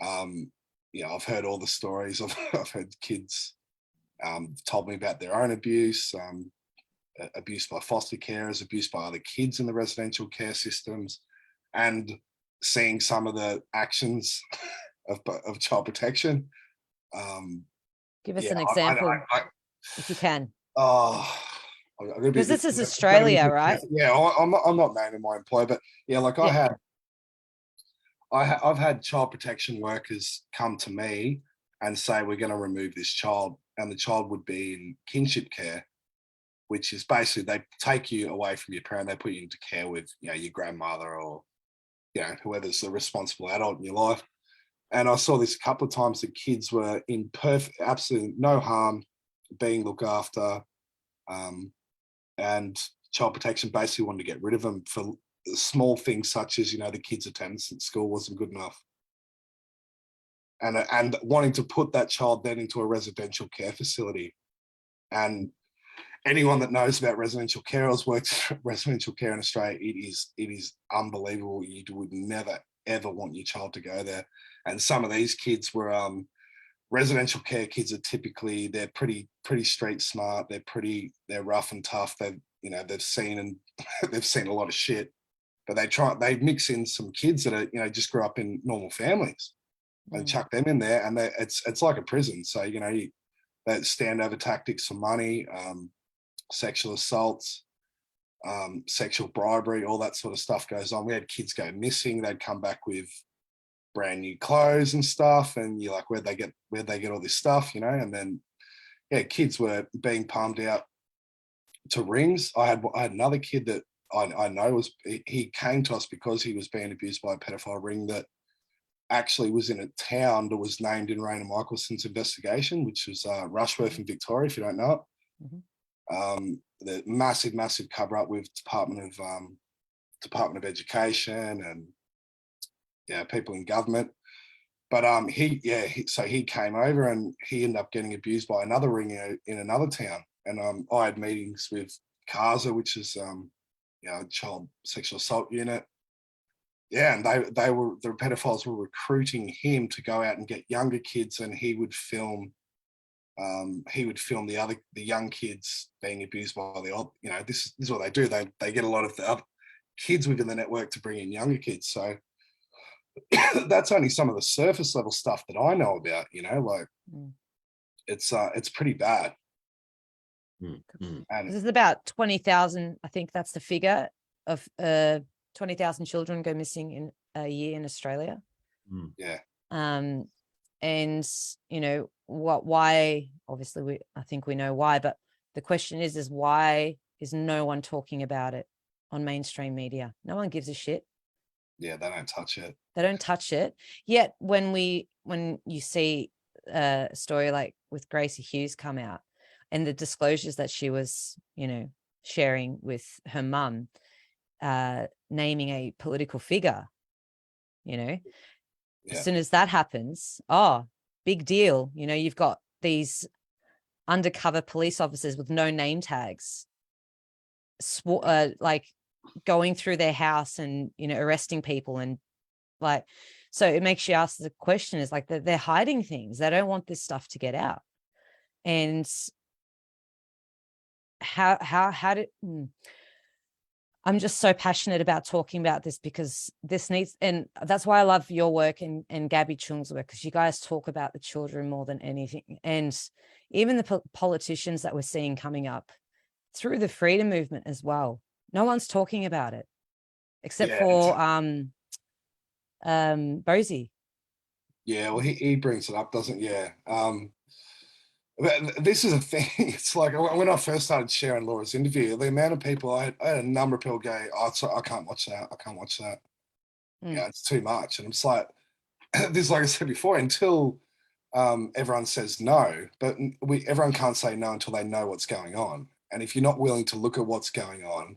I've heard all the stories. I've heard kids told me about their own abuse, abuse by foster carers, abuse by other kids in the residential care systems, and seeing some of the actions of child protection. Give us an example, if you can. Oh, because this is Australia, right? Yeah, I'm not naming my employer, but yeah, like I've had child protection workers come to me and say, we're going to remove this child, and the child would be in kinship care, which is basically they take you away from your parent, they put you into care with, your grandmother or, whoever's the responsible adult in your life. And I saw this a couple of times that kids were in absolutely no harm, being looked after, and child protection basically wanted to get rid of them for small things such as, the kids' attendance at school wasn't good enough. And wanting to put that child then into a residential care facility. And anyone that knows about residential care or has worked residential care in Australia, it is unbelievable. You would never, ever want your child to go there. And some of these kids were residential care kids are typically, they're pretty street smart, they're rough and tough, they've seen a lot of shit, but they mix in some kids that are just grew up in normal families and chuck them in there, and it's like a prison. So that standover tactics for money, sexual assaults, sexual bribery, all that sort of stuff goes on. We had kids go missing, they'd come back with brand new clothes and stuff, and you're like, where'd they get all this stuff, and then kids were being palmed out to rings. I had another kid that I know he came to us because he was being abused by a pedophile ring that actually was in a town that was named in Raina Michelson's investigation, which was Rushworth in Victoria, if you don't know it. The massive cover up with Department of Education and people in government. But so he came over and he ended up getting abused by another ring in another town. And I had meetings with CASA, which is a child sexual assault unit. Yeah, and the pedophiles were recruiting him to go out and get younger kids, and he would film the young kids being abused by the old. This is what they do. They get a lot of the other kids within the network to bring in younger kids. So that's only some of the surface level stuff that I know about. It's pretty bad. And this is about 20,000. I think that's the figure of 20,000 children go missing in a year in Australia. Yeah. And why? Obviously, I think we know why, but the question is why is no one talking about it on mainstream media? No one gives a shit. Yeah, they don't touch it. They don't touch it. Yet when you see a story like with Gracie Hughes come out and the disclosures that she was, sharing with her mum, naming a political figure, as soon as that happens, big deal. You've got these undercover police officers with no name tags, going through their house and, arresting people. And so it makes you ask the question is they're hiding things. They don't want this stuff to get out. And how did I'm just so passionate about talking about this because this needs, and that's why I love your work and Gabby Chung's work, because you guys talk about the children more than anything. And even the politicians that we're seeing coming up through the freedom movement as well. No one's talking about it except for Bosie. Yeah, well, he brings it up, doesn't? Yeah. This is a thing. It's like when I first started sharing Laura's interview, the amount of people I had a number of people go, I can't watch that. I can't watch that. Yeah, it's too much. And it's like this, like I said before, until everyone says no, but everyone can't say no until they know what's going on. And if you're not willing to look at what's going on,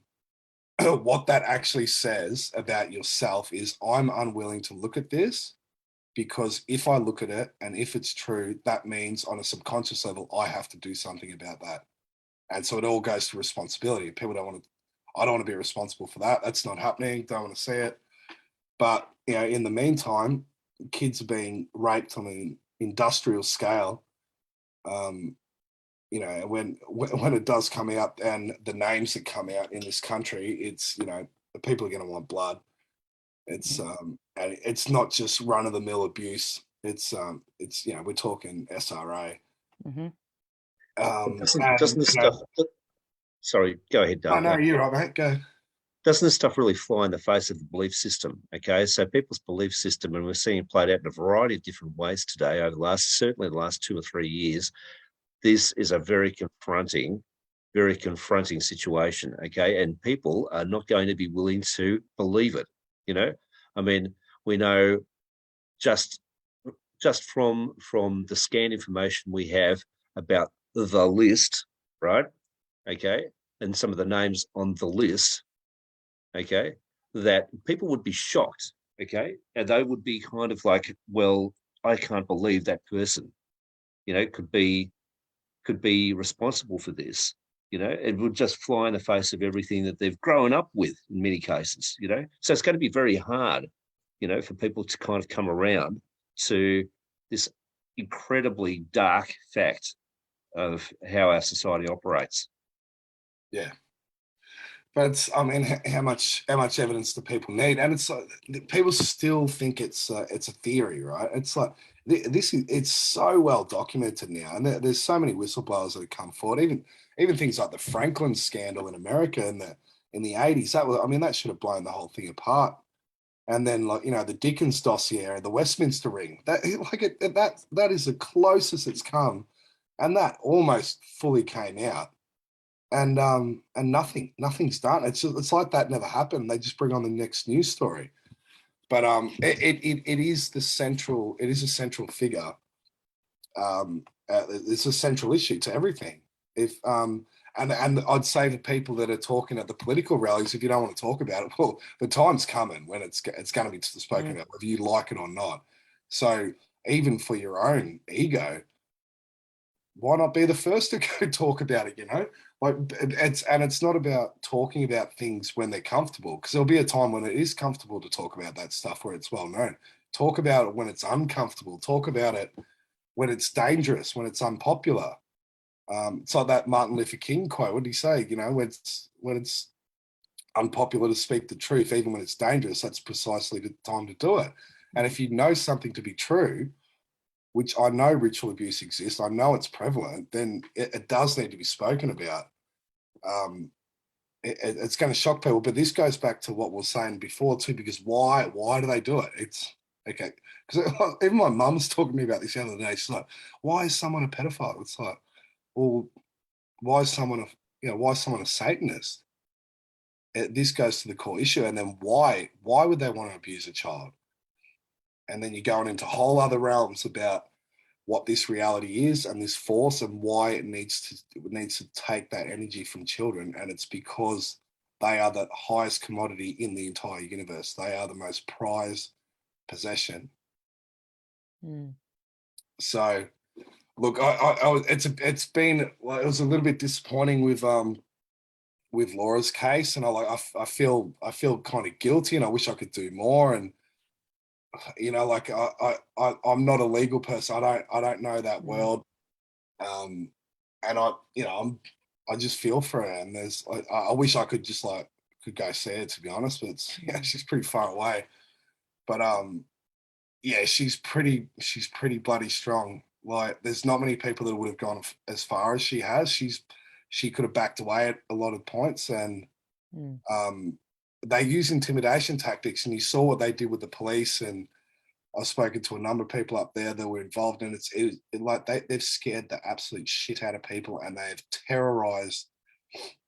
what that actually says about yourself is, I'm unwilling to look at this. because if I look at it and if it's true, that means on a subconscious level, I have to do something about that. And so it all goes to responsibility. People don't want to, I don't want to be responsible for that. That's not happening. Don't want to see it. But, you know, in the meantime, kids are being raped on an industrial scale. You know, when it does come out and the names that come out in this country, it's, you know, people are going to want blood. It's and it's not just run of the mill abuse. It's you know, we're talking SRA. Mm-hmm. Doesn't this stuff? Sorry, go ahead, Dale. No, you're right, mate. Go. Doesn't this stuff really fly in the face of the belief system? Okay, so people's belief system, and we're seeing it played out in a variety of different ways today over certainly the last 2 or 3 years. This is a very confronting situation. Okay, and people are not going to be willing to believe it. You know, I mean, we know just from the scan information we have about the list, right? Okay, and some of the names on the list, okay, that people would be shocked, okay, and they would be kind of like, well, I can't believe that person, you know, could be responsible for this. You know, it would just fly in the face of everything that they've grown up with in many cases, you know. So it's going to be very hard, you know, for people to kind of come around to this incredibly dark fact of how our society operates. Yeah. But it's, I mean, how much evidence do people need? And it's like, people still think it's a theory, right? It's like it's so well documented now, and there's so many whistleblowers that have come forward. Even things like the Franklin scandal in America in the 80s. That was, I mean, that should have blown the whole thing apart. And then, like, you know, the Dickens dossier and the Westminster ring. That is the closest it's come, and that almost fully came out. And nothing's done. It's like that never happened. They just bring on the next news story. But it is a central figure. It's a central issue to everything. If and I'd say to people that are talking at the political rallies, if you don't want to talk about it, well, the time's coming when it's going to be spoken about, whether you like it or not. So even for your own ego, why not be the first to go talk about it? You know, like it's not about talking about things when they're comfortable, because there'll be a time when it is comfortable to talk about that stuff where it's well known. Talk about it when it's uncomfortable. Talk about it when it's dangerous, when it's unpopular. It's like that Martin Luther King quote. What did he say? You know, when it's unpopular to speak the truth, even when it's dangerous, that's precisely the time to do it. And if you know something to be true, which I know ritual abuse exists, I know it's prevalent, then it does need to be spoken about. It's going to shock people, but this goes back to what we were saying before too, because why do they do it? It's okay, because even my mum's talking to me about this the other day. She's like, why is someone a pedophile? It's like, well, why is someone a Satanist? This goes to the core issue. And then why would they want to abuse a child? And then you're going into whole other realms about what this reality is and this force and why it needs to take that energy from children. And it's because they are the highest commodity in the entire universe. They are the most prized possession. So look, it was a little bit disappointing with Laura's case, and I feel kind of guilty, and I wish I could do more. And you know, like I'm not a legal person. I don't know that world, and I just feel for her. And I wish I could just could go see her, to be honest, but she's pretty far away. But yeah, she's pretty bloody strong. Like, there's not many people that would have gone as far as she has. She could have backed away at a lot of points, and they use intimidation tactics, and you saw what they did with the police. And I've spoken to a number of people up there that were involved, and they've scared the absolute shit out of people, and they've terrorized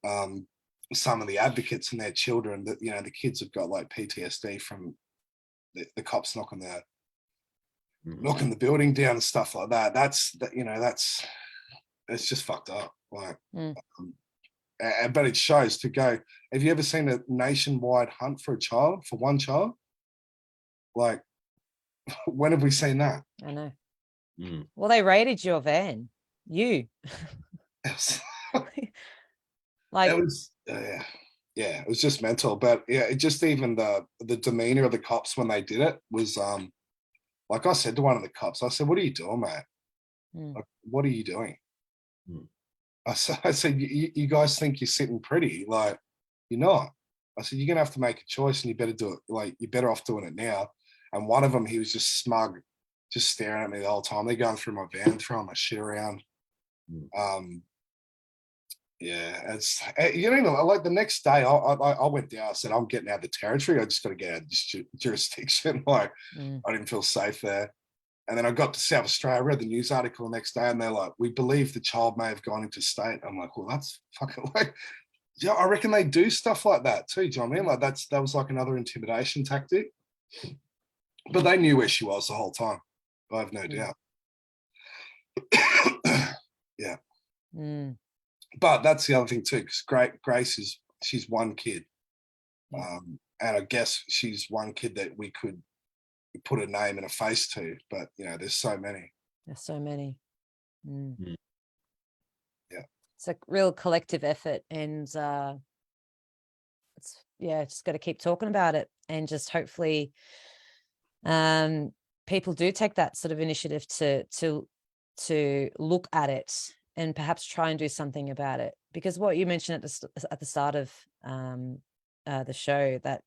some of the advocates and their children. That, you know, the kids have got like PTSD from the cops knocking the building down and stuff like that. It's just fucked up. Like, but it shows to go. Have you ever seen a nationwide hunt for one child? Like, When have we seen that? I know. Mm. Well, they raided your van. You. It Like, was yeah, it was just mental. But yeah, it just even the demeanor of the cops when they did it was like I said to one of the cops, I said, "What are you doing, mate? mm, Like, what are you doing?" Mm. I said, you guys think you're sitting pretty, like you're not. I said, you're gonna have to make a choice, and you better do it. Like you're better off doing it now. And one of them, he was just smug, just staring at me the whole time. They're going through my van, throwing my shit around. Mm. Yeah, it's you know, like the next day, I went down. I said, I'm getting out of the territory. I just got to get out of this jurisdiction. Like mm. I didn't feel safe there. And then I got to South Australia, I read the news article the next day, and they're like, we believe the child may have gone into state. I'm like, well, that's fucking like, yeah, I reckon they do stuff like that too. Do you know what I mean? Like that was like another intimidation tactic. But they knew where she was the whole time. I have no doubt. Yeah. Mm. But that's the other thing too, because Grace she's one kid. Yeah. And I guess she's one kid that we could put a name and a face to, but you know, there's so many. There's so many. Mm. Mm. Yeah. It's a real collective effort, and it's just got to keep talking about it, and just hopefully people do take that sort of initiative to look at it and perhaps try and do something about it. Because what you mentioned at the start of the show, that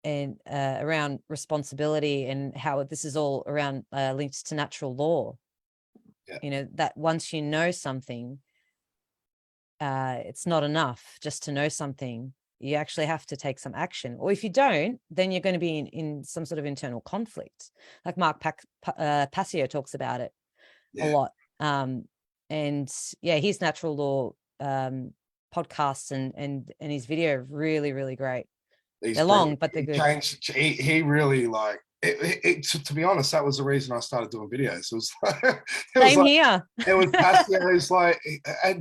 and around responsibility and how this is all around linked to natural law. Yeah. You know, that once you know something, it's not enough just to know something. You actually have to take some action. Or if you don't, then you're going to be in some sort of internal conflict. Like Mark Passio talks about it a lot. And yeah, his natural law podcasts and his video are really, really great. They're long, but they're good. He really like it, to be honest, that was the reason I started doing videos. It was like, Same here. It was Passio. It was like,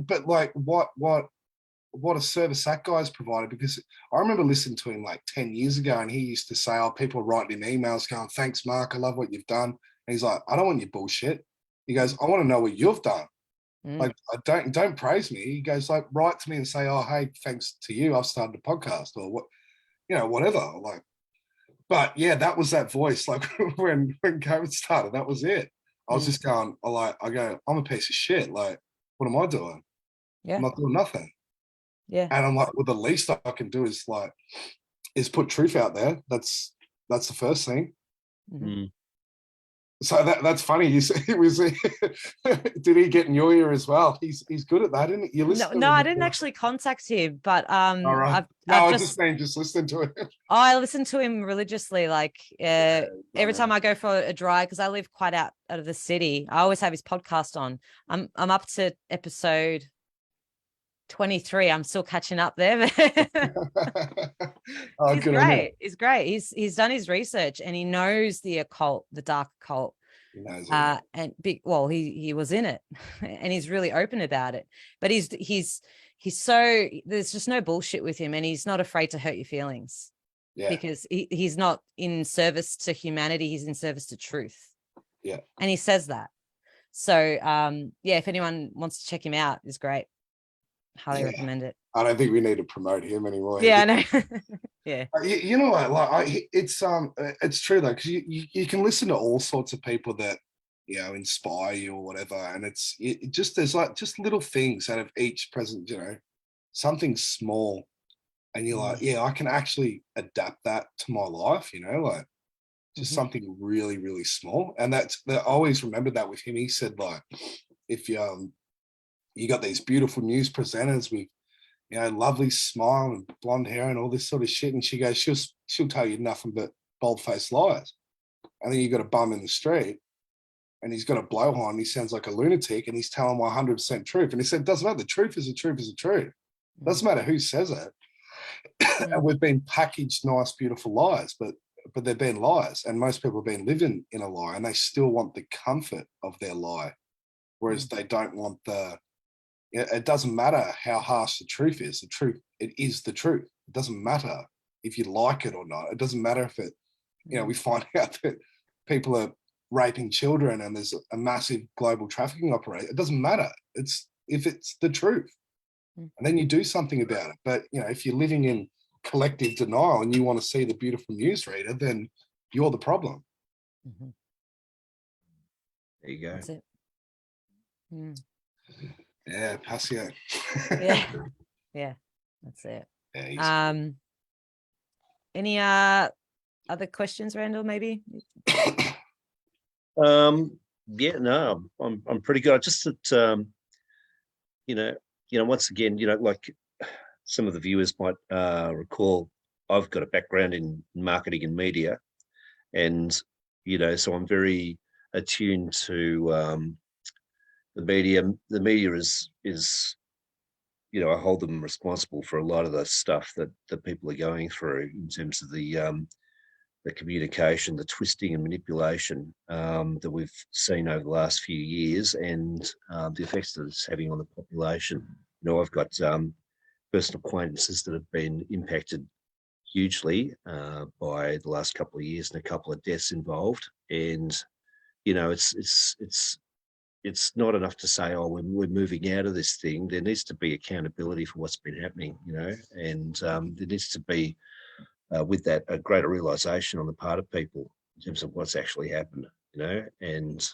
but like what a service that guy's provided, because I remember listening to him like 10 years ago, and he used to say, oh, people writing him emails going, thanks, Mark, I love what you've done. And he's like, I don't want your bullshit. He goes, I want to know what you've done. Like, I don't praise me. He goes, like, write to me and say, oh, hey, thanks to you, I've started a podcast, or what, you know, whatever. Like, but yeah, that was that voice. Like when COVID started, that was it. I was just going, I go, I'm a piece of shit. Like, what am I doing? Yeah. I'm not doing nothing. Yeah. And I'm like, well, the least I can do is put truth out there. That's the first thing. Mm. So that's funny. You say it was. Did he get in your ear as well? He's good at that, isn't he? You listen. No, I didn't actually contact him, but All right. I just listen to it. I listen to him religiously. Like every time I go for a drive, because I live quite out of the city, I always have his podcast on. I'm up to episode 23. I'm still catching up there. Oh, he's great. He's great. He's done his research, and he knows the occult, the dark occult. He knows he was in it, and he's really open about it. But he's so, there's just no bullshit with him, and he's not afraid to hurt your feelings. Yeah. Because he's not in service to humanity, he's in service to truth. Yeah. And he says that. So if anyone wants to check him out, it's great. Highly recommend it. I don't think we need to promote him anymore. Yeah, I know. Yeah. You know what? Like, it's true though, because you can listen to all sorts of people that, you know, inspire you or whatever, and it just, there's like just little things out of each present, you know, something small, and you're like, yeah, I can actually adapt that to my life, you know, like just something really, really small. And I always remembered that with him. He said, like, if you got these beautiful news presenters with, you know, lovely smile and blonde hair and all this sort of shit, and she goes, she'll tell you nothing but bold-faced lies. And then you got a bum in the street, and he's got a blowhorn, he sounds like a lunatic, and he's telling 100% truth. And he said, it doesn't matter, the truth is the truth is the truth. It doesn't matter who says it. And we've been packaged nice, beautiful lies, but they've been lies, and most people have been living in a lie, and they still want the comfort of their lie, whereas they don't want it doesn't matter how harsh the truth is. The truth, it is the truth. It doesn't matter if you like it or not. It doesn't matter if it you know, we find out that people are raping children and there's a massive global trafficking operation. It doesn't matter. It's if it's the truth. And then you do something about it. But, you know, if you're living in collective denial and you want to see the beautiful newsreader, then you're the problem. Mhm. There you go. That's it. Mm. Yeah, Passio. Yeah. Yeah, that's it. Yeah, Any other questions, Randall, maybe? Yeah, no, I'm pretty good. Just that you know, once again, like some of the viewers might recall, I've got a background in marketing and media, and so I'm very attuned to the media. The media is I hold them responsible for a lot of the stuff that people are going through in terms of the communication, the twisting and manipulation that we've seen over the last few years, and the effects that it's having on the population. I've got personal acquaintances that have been impacted hugely by the last couple of years, and a couple of deaths involved. And it's not enough to say, oh, we're moving out of this thing. There needs to be accountability for what's been happening, and there needs to be with that a greater realization on the part of people in terms of what's actually happened, and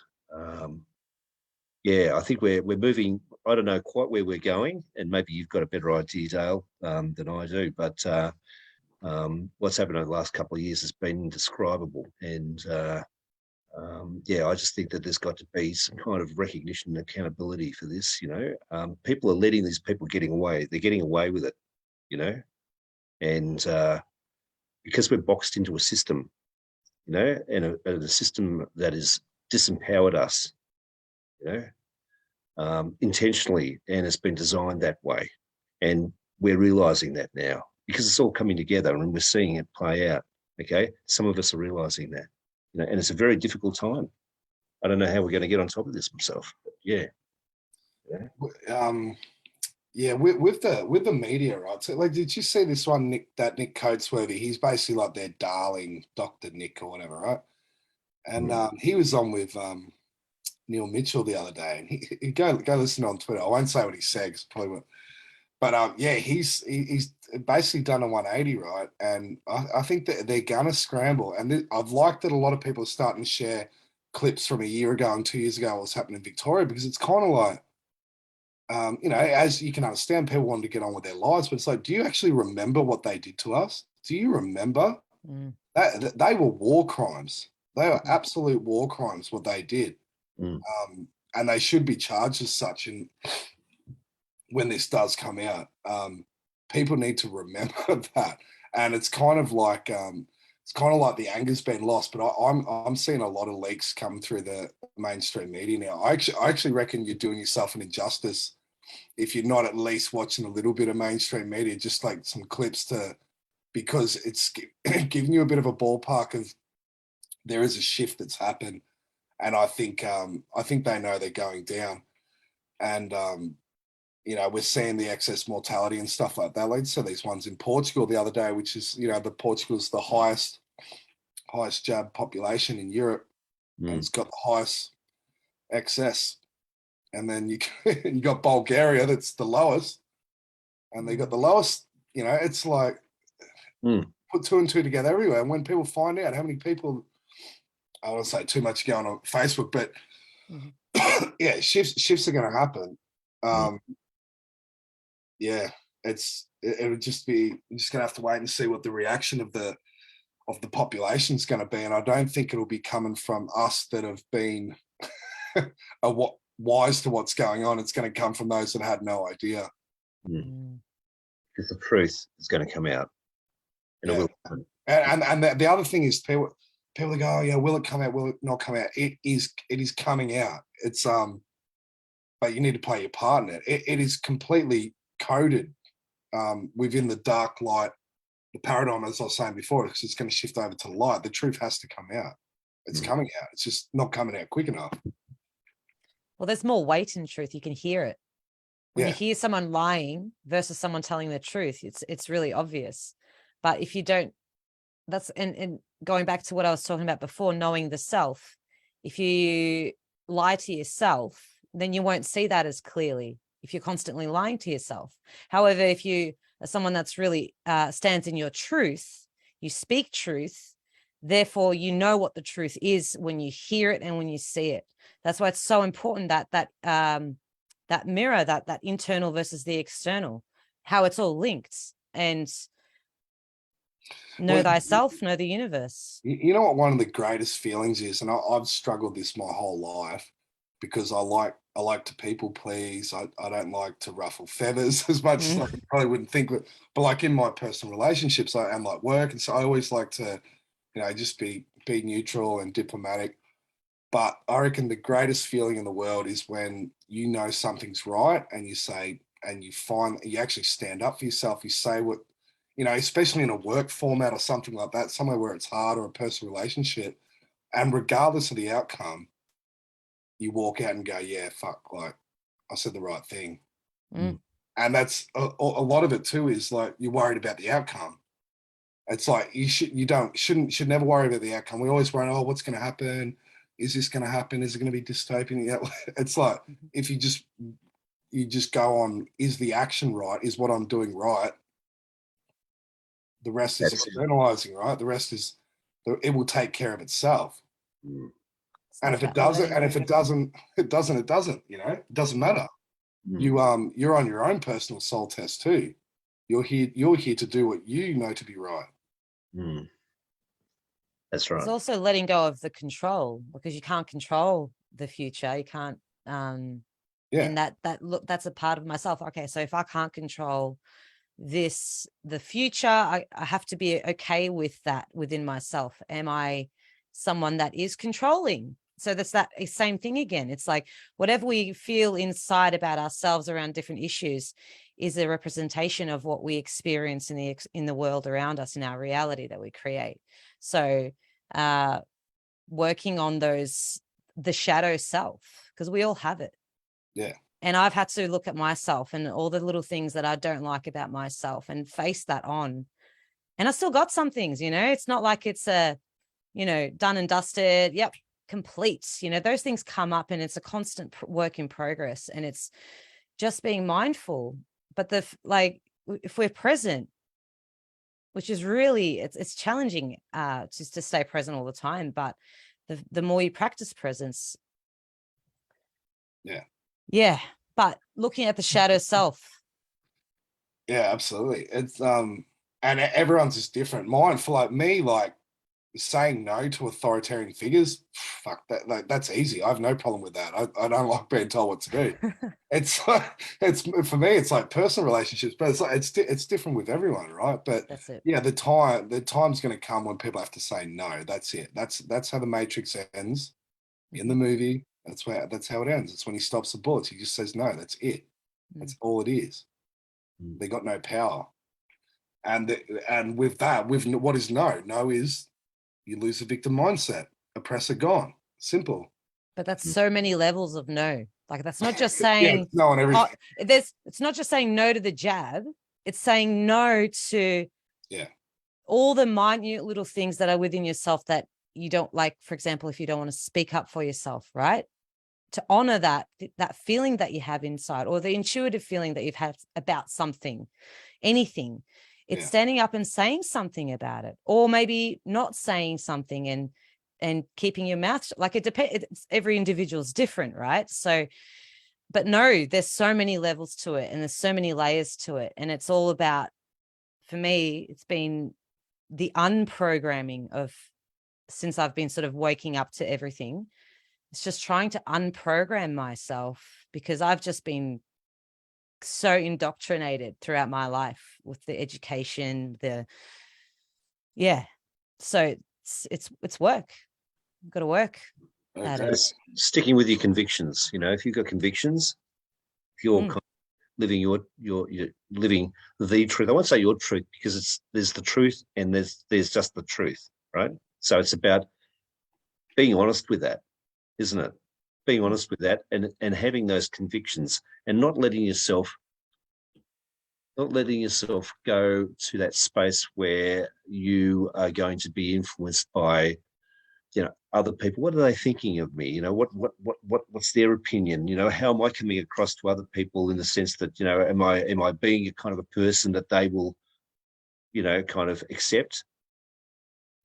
I think we're moving. I don't know quite where we're going, and maybe you've got a better idea, Dale, than I do, but what's happened over the last couple of years has been indescribable. And I just think that there's got to be some kind of recognition and accountability for this. People are letting these people getting away. They're getting away with it, and because we're boxed into a system, and a system that has disempowered us, intentionally, and it's been designed that way. And we're realizing that now because it's all coming together and we're seeing it play out. Okay. Some of us are realizing that, and it's a very difficult time. I don't know how we're going to get on top of this myself, but yeah. With the media, right? So, like, did you see this one, Nick Codesworthy? He's basically like their darling Dr. Nick or whatever, right? And he was on with Neil Mitchell the other day, and he go listen on Twitter. I won't say what he said because probably won't. But he's basically done a 180, right? And I think that they're gonna scramble. And I've liked that a lot of people are starting to share clips from a year ago and 2 years ago what's happened in Victoria, because it's kind of like, as you can understand, people wanted to get on with their lives, but it's like, do you actually remember what they did to us? Do you remember that they were war crimes? They were absolute war crimes, what they did. And they should be charged as such. And when this does come out, people need to remember that. And it's kind of like the anger's been lost. But I'm seeing a lot of leaks come through the mainstream media now. I actually reckon you're doing yourself an injustice if you're not at least watching a little bit of mainstream media, just like some clips because it's giving you a bit of a ballpark of there is a shift that's happened. And I think they know they're going down. And we're seeing the excess mortality and stuff like that. Like, so these ones in Portugal the other day, which is, Portugal's the highest jab population in Europe, and it's got the highest excess. And then you got Bulgaria, that's the lowest, and they got the lowest. It's like put two and two together everywhere. And when people find out how many people, I don't want to say too much going on Facebook, but yeah, shifts are going to happen. It would just be, you're just going to have to wait and see what the reaction of the population is going to be. And I don't think it'll be coming from us that have been wise to what's going on. It's going to come from those that had no idea. Because the truth is going to come out. And it will happen. And the other thing is people go, oh, yeah, will it come out? Will it not come out? It is coming out. It's but you need to play your part in it. It is completely coded within the dark light, the paradigm, as I was saying before, because it's going to shift over to the light. The truth has to come out. It's coming out. It's just not coming out quick enough. Well, there's more weight in truth. You can hear it. When you hear someone lying versus someone telling the truth, it's really obvious. But if you don't, and going back to what I was talking about before, knowing the self, if you lie to yourself, then you won't see that as clearly if you're constantly lying to yourself. However, if you are someone that's really stands in your truth, you speak truth, therefore you know what the truth is when you hear it and when you see it. That's why it's so important that that mirror, that internal versus the external, how it's all linked, and know thyself, know the universe. You know what one of the greatest feelings is, and I've struggled this my whole life because I like to people please. I don't like to ruffle feathers as much as I probably wouldn't think. But like in my personal relationships and like work, and so I always like to, just be neutral and diplomatic. But I reckon the greatest feeling in the world is when you know something's right and you say, and you actually stand up for yourself. You say what, especially in a work format or something like that, somewhere where it's hard, or a personal relationship. And regardless of the outcome, you walk out and go, yeah, fuck, like I said the right thing. Mm. And that's a lot of it too, is like you're worried about the outcome. It's like you should never worry about the outcome. We always worry, oh, what's going to happen? Is this going to happen? Is it going to be dystopian? It's like if you just go on, is the action right? Is what I'm doing right? The rest is externalizing, right? The rest is, it will take care of itself. And if it doesn't, it doesn't. It doesn't. It doesn't matter. You're on your own personal soul test too. You're here to do what you know to be right. That's right. There's also letting go of the control, because you can't control the future. You can't. And that's a part of myself. Okay, so if I can't control the future, I have to be okay with that within myself. Am I someone that is controlling? So that's that same thing again. It's like whatever we feel inside about ourselves around different issues is a representation of what we experience in the world around us, in our reality that we create. So working on the shadow self, because we all have it. Yeah. And I've had to look at myself and all the little things that I don't like about myself and face that on. And I still got some things, it's not like it's done and dusted. Yep. Complete. Those things come up, and it's a constant work in progress, and it's just being mindful. But if we're present, which is really, it's challenging just to stay present all the time. But the more you practice presence. Yeah. But looking at the shadow self. Yeah, absolutely. It's and everyone's is different. Mine, for like me, like saying no to authoritarian figures, fuck that. Like, that's easy. I have no problem with that. I don't like being told what to do. It's for me, it's like personal relationships, but it's like it's different with everyone, right? But that's it. Yeah, the time's going to come when people have to say no. That's it. That's how the Matrix ends in the movie. That's how it ends. It's when he stops the bullets. He just says no. That's it. That's all it is. They got no power, and with that, with what is no? No is you lose the victim mindset. Oppressor gone. Simple. But that's so many levels of no. Like that's not just saying no on everything. It's not just saying no to the jab. It's saying no to all the minute little things that are within yourself that you don't like. For example, if you don't want to speak up for yourself, right? To honor that feeling that you have inside, or the intuitive feeling that you've had about something, anything. It's standing up and saying something about it, or maybe not saying something and keeping your mouth like it depends. Every individual is different, right? So, but no, there's so many levels to it, and there's so many layers to it, and it's all about, for me, it's been the unprogramming of, since I've been sort of waking up to everything. It's just trying to unprogram myself, because I've just been so indoctrinated throughout my life with the education, so it's work. I've got to work at it. Sticking with your convictions, if you've got convictions, if you're living you're living the truth. I won't say your truth, because there's the truth and there's just the truth, right? So it's about being honest with that, isn't it? Being honest with that and having those convictions, and not letting yourself not letting yourself go to that space where you are going to be influenced by, other people. What are they thinking of me? What's their opinion? How am I coming across to other people in the sense that, am I being a kind of a person that they will, kind of accept?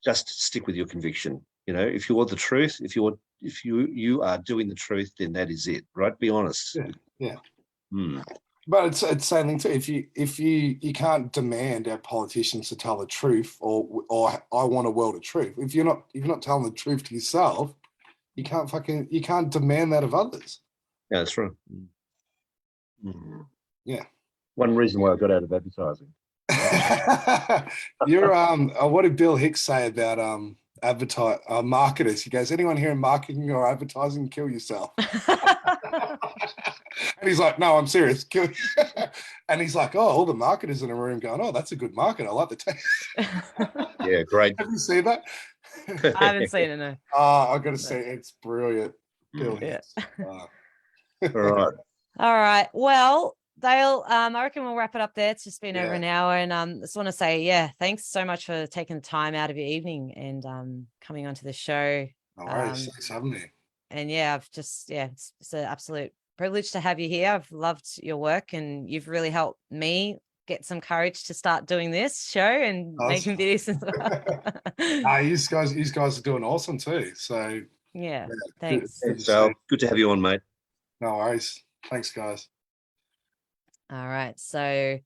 Just stick with your conviction. If you're the truth, if you are doing the truth, then that is it, right? Be honest. Yeah. Hmm. But it's the same thing too. If you can't demand our politicians to tell the truth, or I want a world of truth. If you're not telling the truth to yourself, you can't demand that of others. Yeah, that's right. Hmm. Yeah. One reason why I got out of advertising. You're what did Bill Hicks say about marketers? He goes, anyone here in marketing or advertising, kill yourself. And he's like, no, I'm serious. Kill. And he's like, oh, all the marketers in the room going, oh, that's a good market. I like the taste. Yeah, great. Have you seen that? I haven't seen it, no. Oh, I got to say, it's brilliant. Bill Hicks. All right. All right. Well, Dale, I reckon we'll wrap it up there. It's just been over an hour, and just want to say, thanks so much for taking the time out of your evening and coming onto the show. No worries. Thanks for having me. And it's an absolute privilege to have you here. I've loved your work, and you've really helped me get some courage to start doing this show and making videos as well. You guys are doing awesome too. So thanks. Thanks, Dale. Good to have you on, mate. No worries. Thanks, guys. All right. So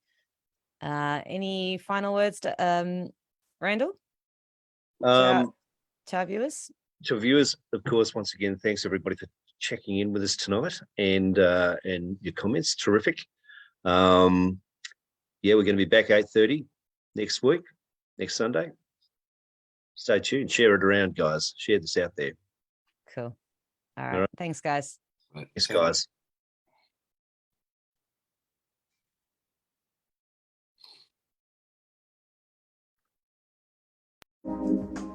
any final words to Randall? To our viewers? To our viewers, of course, once again, thanks everybody for checking in with us tonight and your comments. Terrific. We're going to be back 8:30 next week, next Sunday. Stay tuned. Share it around, guys. Share this out there. Cool. All right. Thanks, guys. Thanks, guys. Thank you.